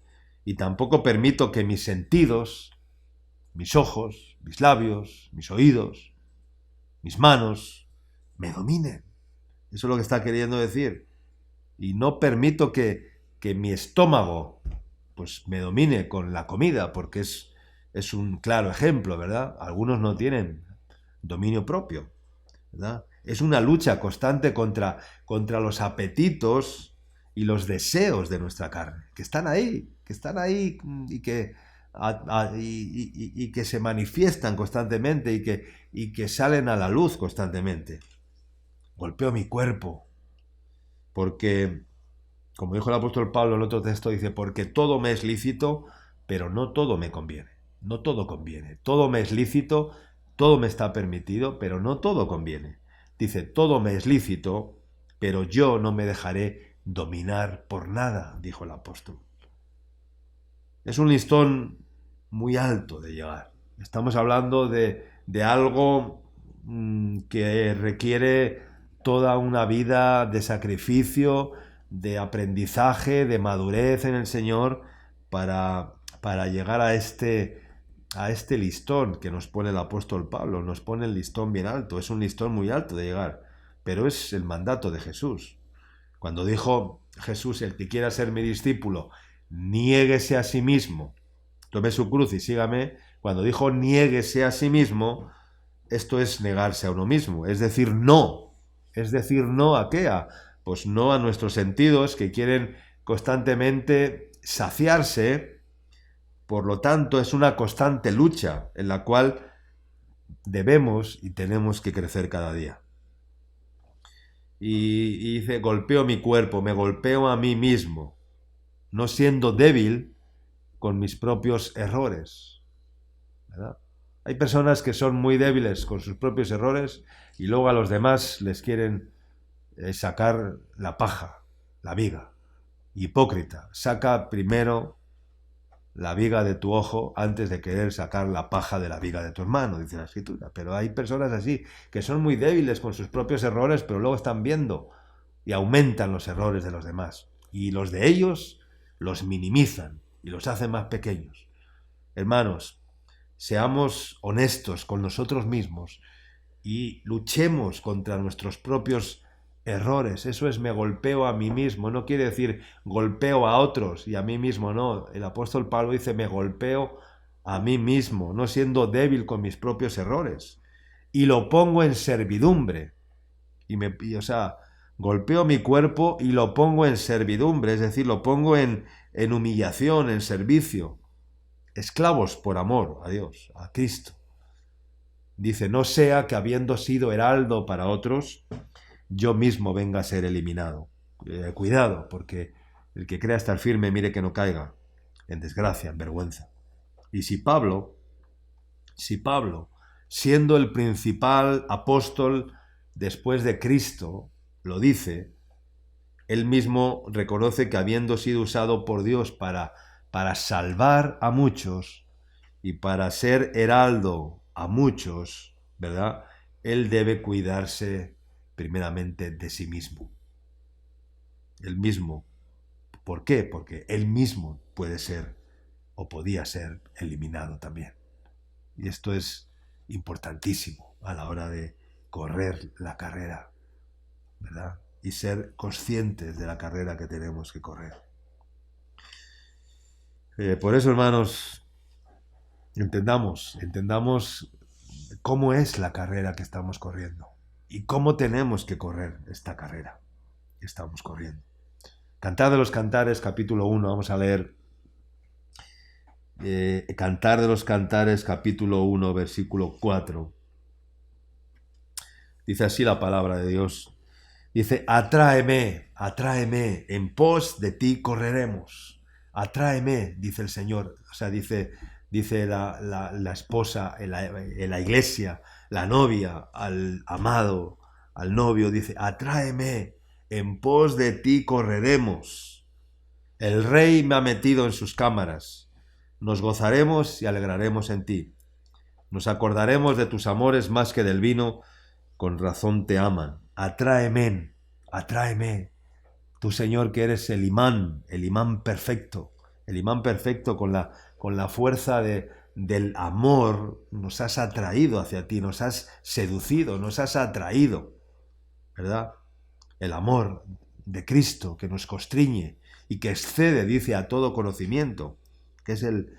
Y tampoco permito que mis sentidos, mis ojos, mis labios, mis oídos, mis manos, me dominen. Eso es lo que está queriendo decir. Y no permito que mi estómago pues me domine con la comida, porque es un claro ejemplo, ¿verdad? Algunos no tienen dominio propio, ¿verdad? Es una lucha constante contra los apetitos y los deseos de nuestra carne, que están ahí y que se manifiestan constantemente y que salen a la luz constantemente. Golpeo mi cuerpo, porque, como dijo el apóstol Pablo en otro texto, dice, porque todo me es lícito, pero no todo me conviene. No todo conviene. Todo me es lícito, todo me está permitido, pero no todo conviene. Dice, todo me es lícito, pero yo no me dejaré dominar por nada, dijo el apóstol. Es un listón muy alto de llegar. Estamos hablando de algo que requiere toda una vida de sacrificio, de aprendizaje, de madurez en el Señor para llegar a este listón que nos pone el apóstol Pablo. Nos pone el listón bien alto, es un listón muy alto de llegar, pero es el mandato de Jesús. Cuando dijo Jesús, el que quiera ser mi discípulo, niéguese a sí mismo, tome su cruz y sígame. Cuando dijo niéguese a sí mismo, esto es negarse a uno mismo, es decir, no. ¿Es decir no a qué? Pues no a nuestros sentidos que quieren constantemente saciarse. Por lo tanto, es una constante lucha en la cual debemos y tenemos que crecer cada día. Y dice, golpeo mi cuerpo, me golpeo a mí mismo, no siendo débil con mis propios errores, ¿verdad? Hay personas que son muy débiles con sus propios errores y luego a los demás les quieren sacar la paja, la viga. Hipócrita, saca primero la viga de tu ojo antes de querer sacar la paja de la viga de tu hermano, dice la Escritura. Pero hay personas así, que son muy débiles con sus propios errores, pero luego están viendo y aumentan los errores de los demás. Y los de ellos los minimizan y los hacen más pequeños. Hermanos, seamos honestos con nosotros mismos y luchemos contra nuestros propios errores. Eso es, me golpeo a mí mismo. No quiere decir golpeo a otros y a mí mismo, no. El apóstol Pablo dice, me golpeo a mí mismo, no siendo débil con mis propios errores. Y lo pongo en servidumbre. O sea, golpeo mi cuerpo y lo pongo en servidumbre, es decir, lo pongo en humillación, en servicio. Esclavos por amor a Dios, a Cristo. Dice, no sea que habiendo sido heraldo para otros, yo mismo venga a ser eliminado. Cuidado, porque el que crea estar firme, mire que no caiga en desgracia, en vergüenza. Y si Pablo, siendo el principal apóstol después de Cristo, lo dice, él mismo reconoce que habiendo sido usado por Dios para salvar a muchos y para ser heraldo a muchos, ¿verdad? Él debe cuidarse primeramente de sí mismo. Él mismo. ¿Por qué? Porque él mismo puede ser o podía ser eliminado también. Y esto es importantísimo a la hora de correr la carrera, ¿verdad? Y ser conscientes de la carrera que tenemos que correr. Por eso, hermanos, entendamos cómo es la carrera que estamos corriendo y cómo tenemos que correr esta carrera que estamos corriendo. Cantar de los Cantares, capítulo 1, vamos a leer. Cantar de los Cantares, capítulo 1, versículo 4. Dice así la palabra de Dios. Dice, atráeme, en pos de ti correremos. Atráeme, dice el Señor. O sea, dice la esposa en la iglesia, la novia, al amado, al novio, dice, atráeme, en pos de ti correremos. El Rey me ha metido en sus cámaras. Nos gozaremos y alegraremos en ti. Nos acordaremos de tus amores más que del vino, con razón te aman. Atráeme, tú Señor que eres el imán perfecto, con la fuerza del amor, nos has atraído hacia ti, nos has seducido, nos has atraído, ¿verdad? El amor de Cristo que nos constriñe y que excede, dice, a todo conocimiento, que es el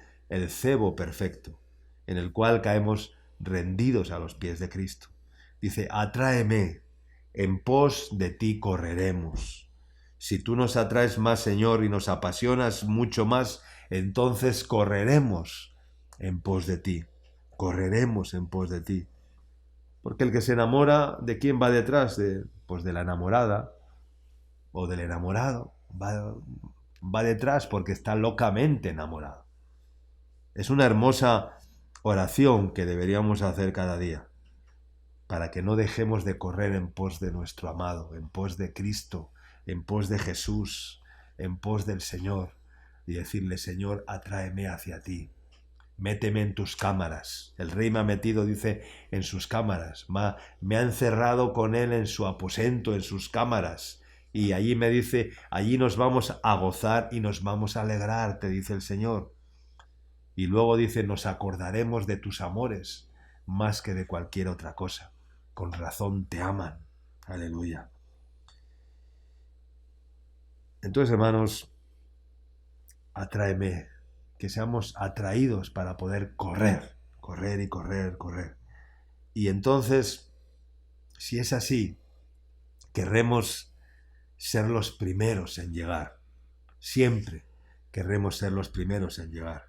cebo perfecto, en el cual caemos rendidos a los pies de Cristo. Dice, atráeme, en pos de ti correremos. Si tú nos atraes más, Señor, y nos apasionas mucho más, entonces correremos en pos de ti. Correremos en pos de ti. Porque el que se enamora, ¿de quién va detrás? Pues de la enamorada o del enamorado. Va detrás porque está locamente enamorado. Es una hermosa oración que deberíamos hacer cada día, para que no dejemos de correr en pos de nuestro amado, en pos de Cristo, en pos de Jesús, en pos del Señor, y decirle, Señor, atráeme hacia ti. méteme en tus cámaras. El rey me ha metido, dice, en sus cámaras. Me ha encerrado con él en su aposento, en sus cámaras. Y allí me dice, allí nos vamos a gozar y nos vamos a alegrar, te dice el Señor. Y luego dice, nos acordaremos de tus amores más que de cualquier otra cosa. Con razón te aman. Aleluya. Entonces, hermanos, atráeme, que seamos atraídos para poder correr y correr. Y entonces, si es así, querremos ser los primeros en llegar. Siempre querremos ser los primeros en llegar.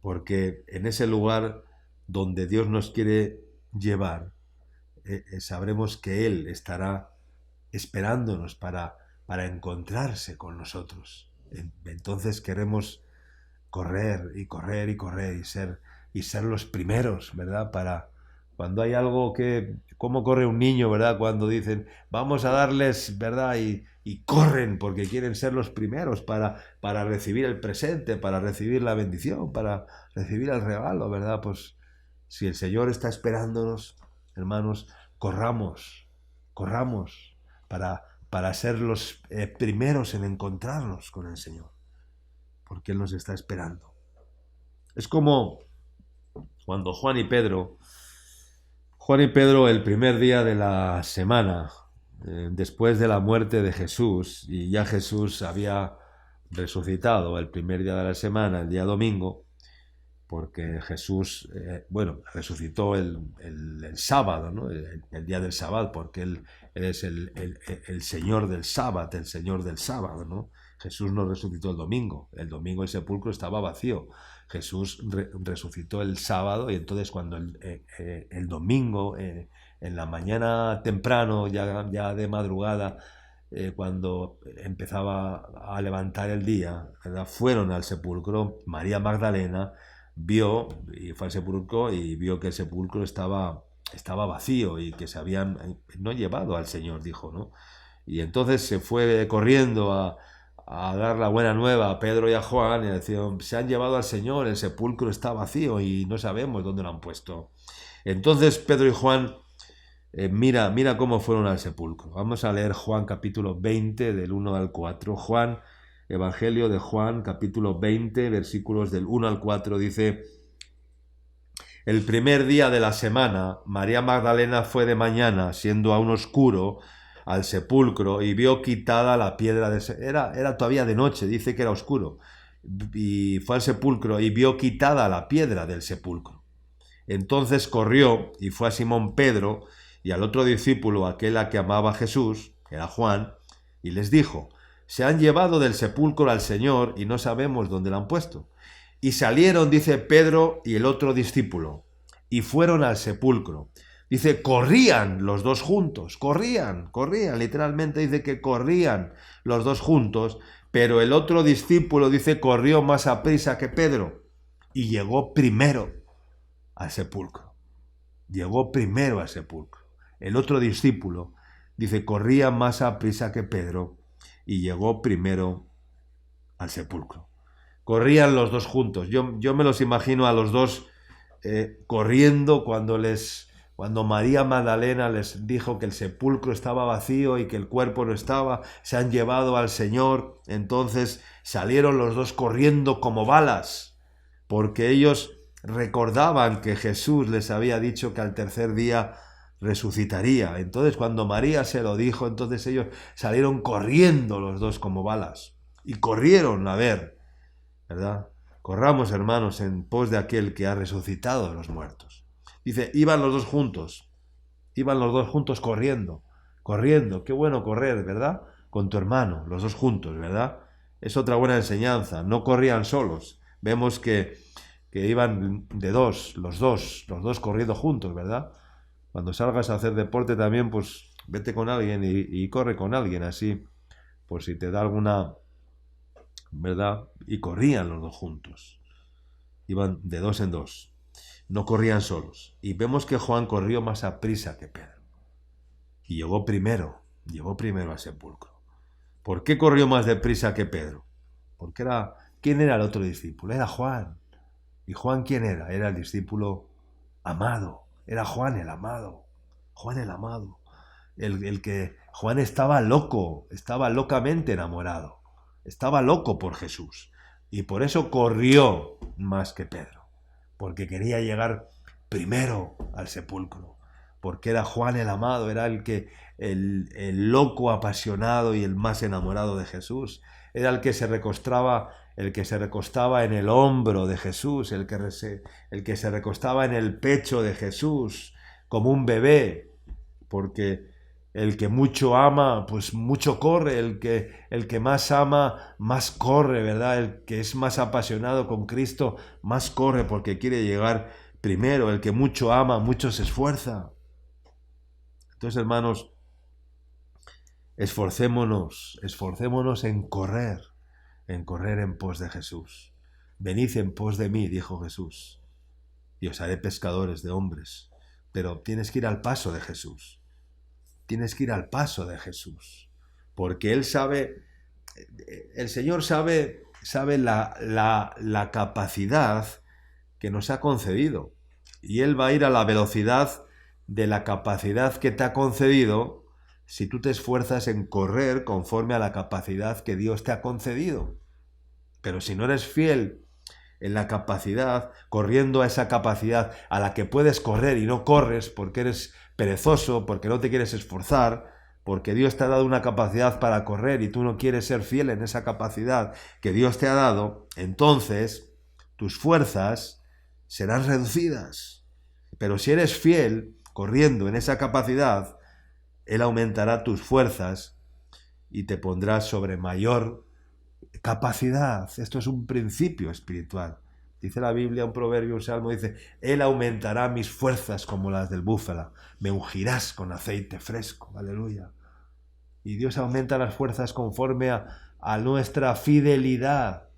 Porque en ese lugar donde Dios nos quiere llevar, sabremos que Él estará esperándonos para encontrarse con nosotros. Entonces queremos correr y ser los primeros, ¿verdad? Para cuando hay algo que... ¿Cómo corre un niño, verdad? Cuando dicen, vamos a darles, ¿verdad? Y corren porque quieren ser los primeros para recibir el presente, para recibir la bendición, para recibir el regalo, ¿verdad? Pues si el Señor está esperándonos, hermanos, corramos para ser los primeros en encontrarnos con el Señor, porque Él nos está esperando. Es como cuando Juan y Pedro, el primer día de la semana, después de la muerte de Jesús, y ya Jesús había resucitado el primer día de la semana, el día domingo, porque Jesús, resucitó el sábado, ¿no? El día del sábado, porque Él es el Señor del sábado, el Señor del sábado, ¿no? Jesús no resucitó el domingo el sepulcro estaba vacío. Jesús resucitó el sábado, y entonces cuando el domingo, en la mañana temprano, ya de madrugada, cuando empezaba a levantar el día, ¿verdad? Fueron al sepulcro. María Magdalena vio, y fue al sepulcro y vio que el sepulcro estaba vacío y que se habían no llevado al Señor, dijo, ¿no? Y entonces se fue corriendo a dar la buena nueva a Pedro y a Juan, y decían, se han llevado al Señor, el sepulcro está vacío y no sabemos dónde lo han puesto. Entonces Pedro y Juan, mira cómo fueron al sepulcro. Vamos a leer Juan capítulo 20 del 1 al 4. Juan, Evangelio de Juan capítulo 20, versículos del 1 al 4, dice: el primer día de la semana, María Magdalena fue de mañana, siendo aún oscuro, al sepulcro, y vio quitada la piedra era todavía de noche, dice que era oscuro, y fue al sepulcro y vio quitada la piedra del sepulcro. Entonces corrió y fue a Simón Pedro y al otro discípulo, aquel a que amaba Jesús, era Juan, y les dijo: se han llevado del sepulcro al Señor y no sabemos dónde lo han puesto. Y salieron, dice Pedro y el otro discípulo, y fueron al sepulcro. Dice, corrían los dos juntos, corrían, literalmente dice que corrían los dos juntos, pero el otro discípulo, dice, corrió más aprisa que Pedro y llegó primero al sepulcro. El otro discípulo, dice, corría más aprisa que Pedro y llegó primero al sepulcro. Corrían los dos juntos. Yo me los imagino a los dos corriendo cuando María Magdalena les dijo que el sepulcro estaba vacío y que el cuerpo no estaba, se han llevado al Señor. Entonces salieron los dos corriendo como balas, porque ellos recordaban que Jesús les había dicho que al tercer día resucitaría. Entonces cuando María se lo dijo, entonces ellos salieron corriendo los dos como balas y corrieron a ver, ¿verdad? Corramos, hermanos, en pos de aquel que ha resucitado de los muertos. Dice, iban los dos juntos corriendo, qué bueno correr, ¿verdad? Con tu hermano, los dos juntos, ¿verdad? Es otra buena enseñanza, no corrían solos, vemos que iban de dos, los dos corriendo juntos, ¿verdad? Cuando salgas a hacer deporte también, pues vete con alguien y corre con alguien, así, por si te da alguna, ¿verdad? Y corrían los dos juntos, iban de dos en dos. No corrían solos. Y vemos que Juan corrió más aprisa que Pedro. Y llegó primero al sepulcro. ¿Por qué corrió más deprisa que Pedro? ¿Quién era el otro discípulo? Era Juan. ¿Y Juan quién era? Era el discípulo amado. Era Juan el amado. Juan el amado. El que Juan estaba loco, estaba locamente enamorado. Estaba loco por Jesús. Y por eso corrió más que Pedro. Porque quería llegar primero al sepulcro. Porque era Juan el amado, era el loco apasionado y el más enamorado de Jesús. Era el que se recostaba en el hombro de Jesús, el que se recostaba en el pecho de Jesús, como un bebé, porque el que mucho ama, pues mucho corre, el que más ama, más corre, ¿verdad? El que es más apasionado con Cristo, más corre porque quiere llegar primero, el que mucho ama, mucho se esfuerza. Entonces, hermanos, esforcémonos en correr en pos de Jesús. Venid en pos de mí, dijo Jesús, y os haré pescadores de hombres. Pero tienes que ir al paso de Jesús. Tienes que ir al paso de Jesús. Porque Él sabe, el Señor sabe la capacidad que nos ha concedido. Y Él va a ir a la velocidad de la capacidad que te ha concedido si tú te esfuerzas en correr conforme a la capacidad que Dios te ha concedido. Pero si no eres fiel en la capacidad, corriendo a esa capacidad a la que puedes correr y no corres porque eres perezoso, porque no te quieres esforzar, porque Dios te ha dado una capacidad para correr y tú no quieres ser fiel en esa capacidad que Dios te ha dado, entonces tus fuerzas serán reducidas. Pero si eres fiel corriendo en esa capacidad, Él aumentará tus fuerzas y te pondrá sobre mayor capacidad. Esto es un principio espiritual. Dice la Biblia, un proverbio, un salmo, dice: Él aumentará mis fuerzas como las del búfalo, me ungirás con aceite fresco. Aleluya. Y Dios aumenta las fuerzas conforme a nuestra fidelidad,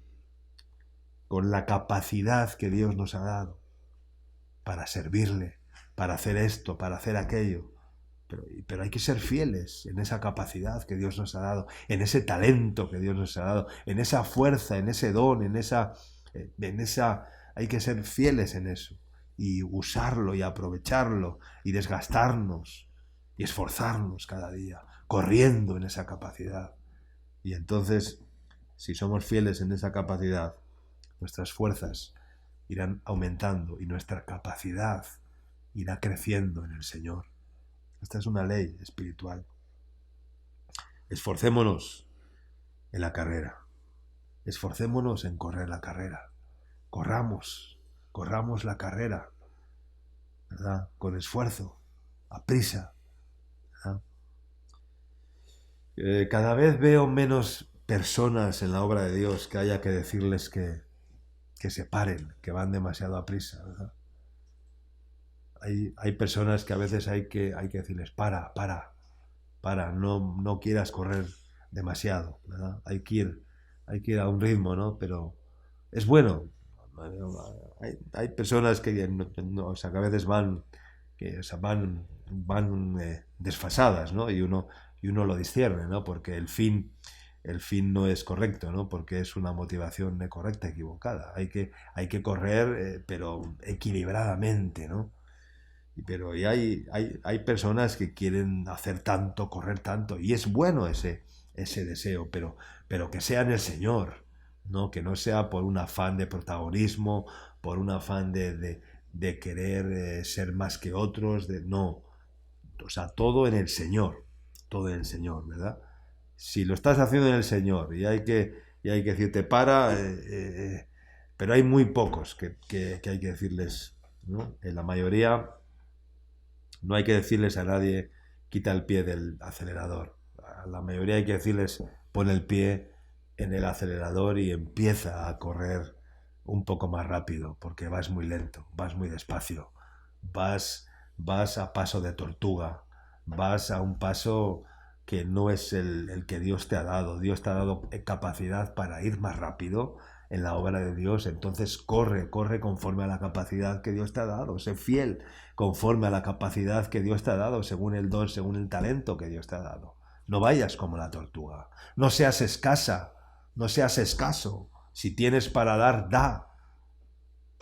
con la capacidad que Dios nos ha dado para servirle, para hacer esto, para hacer aquello. Pero hay que ser fieles en esa capacidad que Dios nos ha dado, en ese talento que Dios nos ha dado, en esa fuerza, en ese don, hay que ser fieles en eso y usarlo y aprovecharlo y desgastarnos y esforzarnos cada día, corriendo en esa capacidad. Y entonces, si somos fieles en esa capacidad, nuestras fuerzas irán aumentando y nuestra capacidad irá creciendo en el Señor. Esta es una ley espiritual. Esforcémonos en la carrera. Esforcémonos en correr la carrera. Corramos la carrera, ¿verdad? Con esfuerzo, a prisa, ¿verdad? Cada vez veo menos personas en la obra de Dios que haya que decirles que se paren, que van demasiado a prisa, ¿verdad? Hay personas que a veces hay que decirles: para, no quieras correr demasiado, ¿verdad? Hay que ir a un ritmo, ¿no? Pero es bueno. Hay personas que, o sea, que a veces van desfasadas, ¿no? Y uno lo discierne, ¿no? Porque el fin no es correcto, ¿no? Porque es una motivación correcta, equivocada. Hay que correr, pero equilibradamente, ¿no? Pero hay personas que quieren hacer tanto, correr tanto, y es bueno ese deseo, pero que sea en el Señor, ¿no? Que no sea por un afán de protagonismo, por un afán de querer ser más que otros, no. O sea, todo en el Señor, ¿verdad? Si lo estás haciendo en el Señor y hay que decirte para, pero hay muy pocos que hay que decirles, ¿no? En la mayoría no hay que decirles a nadie: quita el pie del acelerador. A la mayoría hay que decirles: pon el pie en el acelerador y empieza a correr un poco más rápido, porque vas muy lento, vas muy despacio, vas a paso de tortuga, vas a un paso que no es el que Dios te ha dado. Dios te ha dado capacidad para ir más rápido en la obra de Dios. Entonces corre conforme a la capacidad que Dios te ha dado. Sé fiel conforme a la capacidad que Dios te ha dado, según el don, según el talento que Dios te ha dado. No vayas como la tortuga. No seas escasa, no seas escaso. Si tienes para dar, da.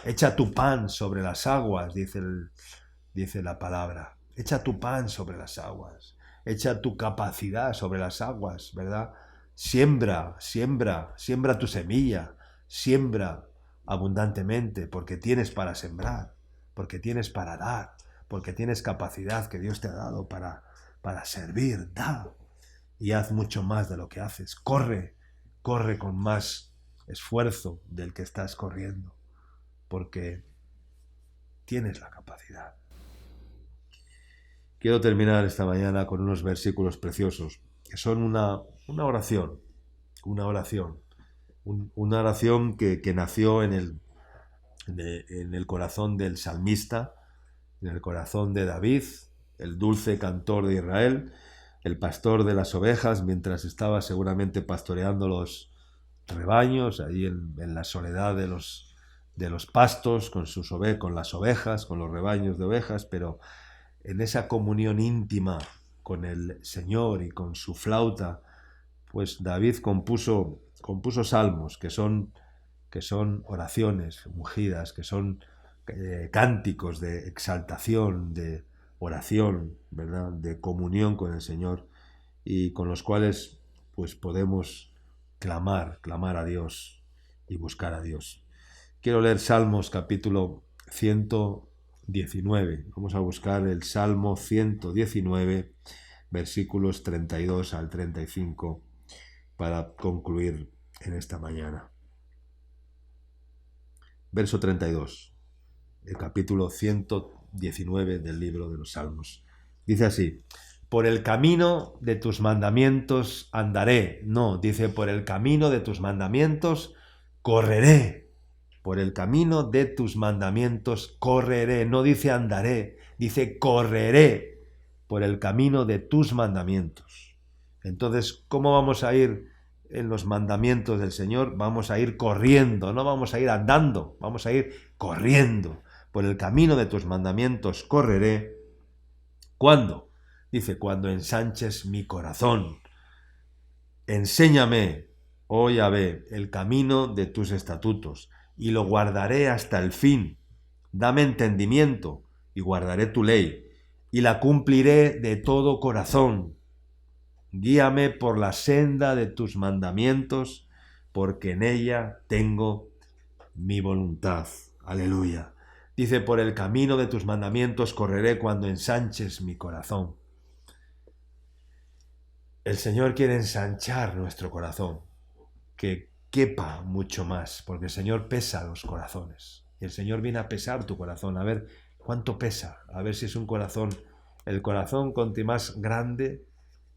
Echa tu pan sobre las aguas, dice la palabra. Echa tu pan sobre las aguas. Echa tu capacidad sobre las aguas, ¿verdad? Siembra tu semilla. Siembra abundantemente porque tienes para sembrar, porque tienes para dar, porque tienes capacidad que Dios te ha dado para servir. Da y haz mucho más de lo que haces. Corre con más esfuerzo del que estás corriendo, porque tienes la capacidad. Quiero terminar esta mañana con unos versículos preciosos, que son una oración, una oración, una oración que nació en el corazón del salmista, en el corazón de David, el dulce cantor de Israel, el pastor de las ovejas, mientras estaba seguramente pastoreando los rebaños, ahí en la soledad de los pastos, con las ovejas, con los rebaños de ovejas, pero en esa comunión íntima con el Señor y con su flauta, pues David compuso salmos que son oraciones ungidas, que son cánticos de exaltación, de oración, ¿verdad? De comunión con el Señor y con los cuales pues podemos clamar a Dios y buscar a Dios. Quiero leer Salmos capítulo 119. Vamos a buscar el Salmo 119, versículos 32 al 35, para concluir en esta mañana. Verso 32, el capítulo 119 del libro de los Salmos. Dice así: por el camino de tus mandamientos andaré. No, dice: por el camino de tus mandamientos correré. Por el camino de tus mandamientos correré. No dice andaré, dice correré por el camino de tus mandamientos. Entonces, ¿cómo vamos a ir en los mandamientos del Señor? Vamos a ir corriendo, no vamos a ir andando, vamos a ir corriendo. Por el camino de tus mandamientos correré. ¿Cuándo? Dice: cuando ensanches mi corazón. Enséñame, oh Yahvé, el camino de tus estatutos, y lo guardaré hasta el fin. Dame entendimiento, y guardaré tu ley, y la cumpliré de todo corazón. Guíame por la senda de tus mandamientos, porque en ella tengo mi voluntad. Aleluya. Dice: por el camino de tus mandamientos correré cuando ensanches mi corazón. El Señor quiere ensanchar nuestro corazón, que quepa mucho más, porque el Señor pesa los corazones. Y el Señor viene a pesar tu corazón, a ver cuánto pesa, a ver si es un corazón. El corazón, cuanto más grande,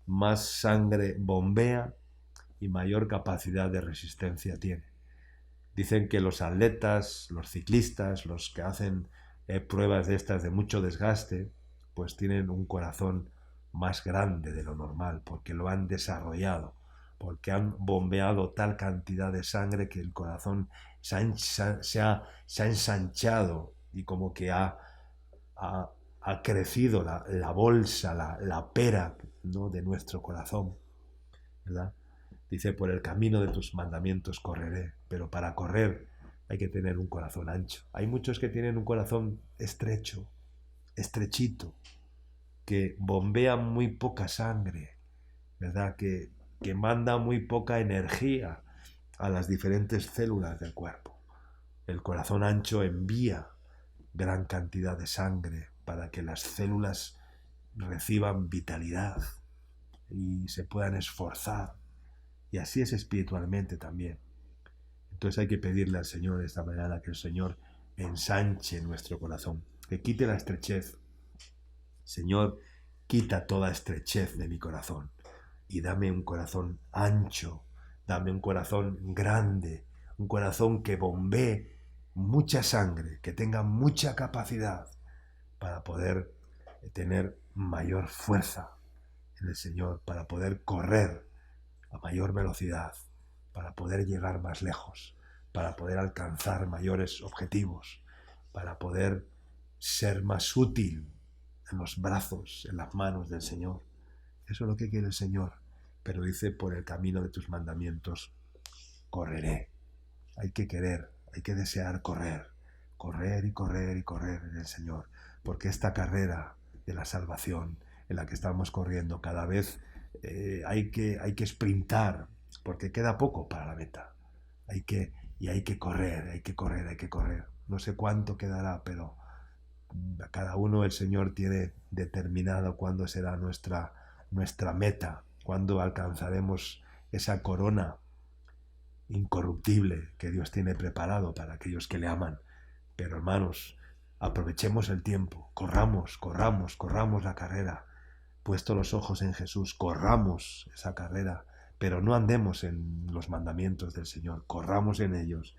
más sangre bombea y mayor capacidad de resistencia tiene. Dicen que los atletas, los ciclistas, los que hacen pruebas de estas de mucho desgaste, pues tienen un corazón más grande de lo normal, porque lo han desarrollado, porque han bombeado tal cantidad de sangre que el corazón se ha ensanchado y como que ha crecido la bolsa, la pera, ¿no?, de nuestro corazón, ¿verdad? Dice: por el camino de tus mandamientos correré. Pero para correr hay que tener un corazón ancho. Hay muchos que tienen un corazón estrecho, estrechito, que bombea muy poca sangre, ¿verdad? Que manda muy poca energía a las diferentes células del cuerpo. El corazón ancho envía gran cantidad de sangre para que las células reciban vitalidad y se puedan esforzar. Y así es espiritualmente también. Entonces hay que pedirle al Señor esta mañana que el Señor ensanche nuestro corazón, que quite la estrechez. Señor, quita toda estrechez de mi corazón y dame un corazón ancho, dame un corazón grande, un corazón que bombee mucha sangre, que tenga mucha capacidad para poder tener mayor fuerza en el Señor, para poder correr a mayor velocidad, para poder llegar más lejos, para poder alcanzar mayores objetivos, para poder ser más útil en los brazos, en las manos del Señor. Eso es lo que quiere el Señor. Pero dice: por el camino de tus mandamientos correré. Hay que querer, hay que desear correr correr y correr y correr en el Señor, porque esta carrera de la salvación en la que estamos corriendo cada vez hay que sprintar, porque queda poco para la meta. Hay que correr, hay que correr, hay que correr. No sé cuánto quedará, pero a cada uno el Señor tiene determinado cuándo será nuestra meta, cuándo alcanzaremos esa corona incorruptible que Dios tiene preparado para aquellos que le aman. Pero hermanos, aprovechemos el tiempo, corramos, corramos, corramos la carrera, puesto los ojos en Jesús, corramos esa carrera, pero no andemos en los mandamientos del Señor, corramos en ellos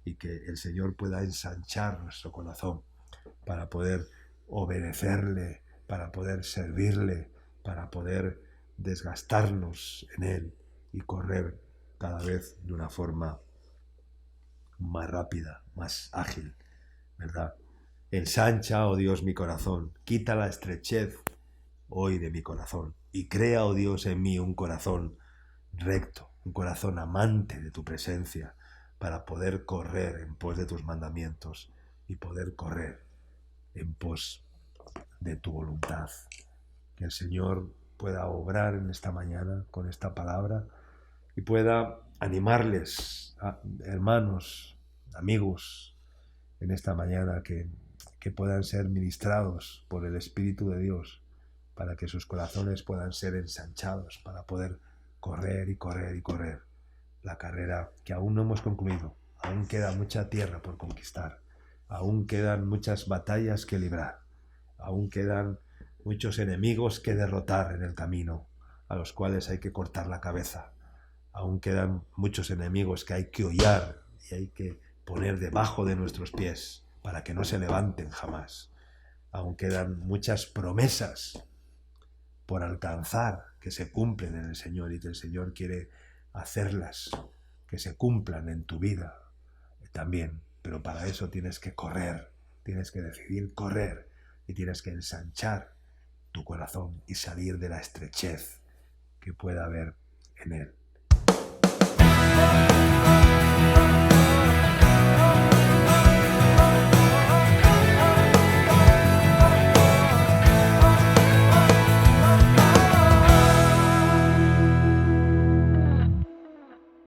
y que el Señor pueda ensanchar nuestro corazón para poder obedecerle, para poder servirle, para poder desgastarnos en Él y correr cada vez de una forma más rápida, más ágil, ¿verdad? Ensancha, oh Dios, mi corazón, quita la estrechez hoy de mi corazón y crea, oh Dios, en mí un corazón recto, un corazón amante de tu presencia, para poder correr en pos de tus mandamientos y poder correr en pos de tu voluntad. Que el Señor pueda obrar en esta mañana con esta palabra y pueda animarles, hermanos, amigos, en esta mañana que puedan ser ministrados por el Espíritu de Dios, para que sus corazones puedan ser ensanchados, para poder correr y correr y correr la carrera que aún no hemos concluido. Aún queda mucha tierra por conquistar, aún quedan muchas batallas que librar, aún quedan muchos enemigos que derrotar en el camino, a los cuales hay que cortar la cabeza. Aún quedan muchos enemigos que hay que hollar y hay que poner debajo de nuestros pies para que no se levanten jamás. Aún quedan muchas promesas por alcanzar que se cumplen en el Señor y que el Señor quiere hacerlas, que se cumplan en tu vida también. Pero para eso tienes que correr, tienes que decidir correr y tienes que ensanchar tu corazón y salir de la estrechez que pueda haber en él.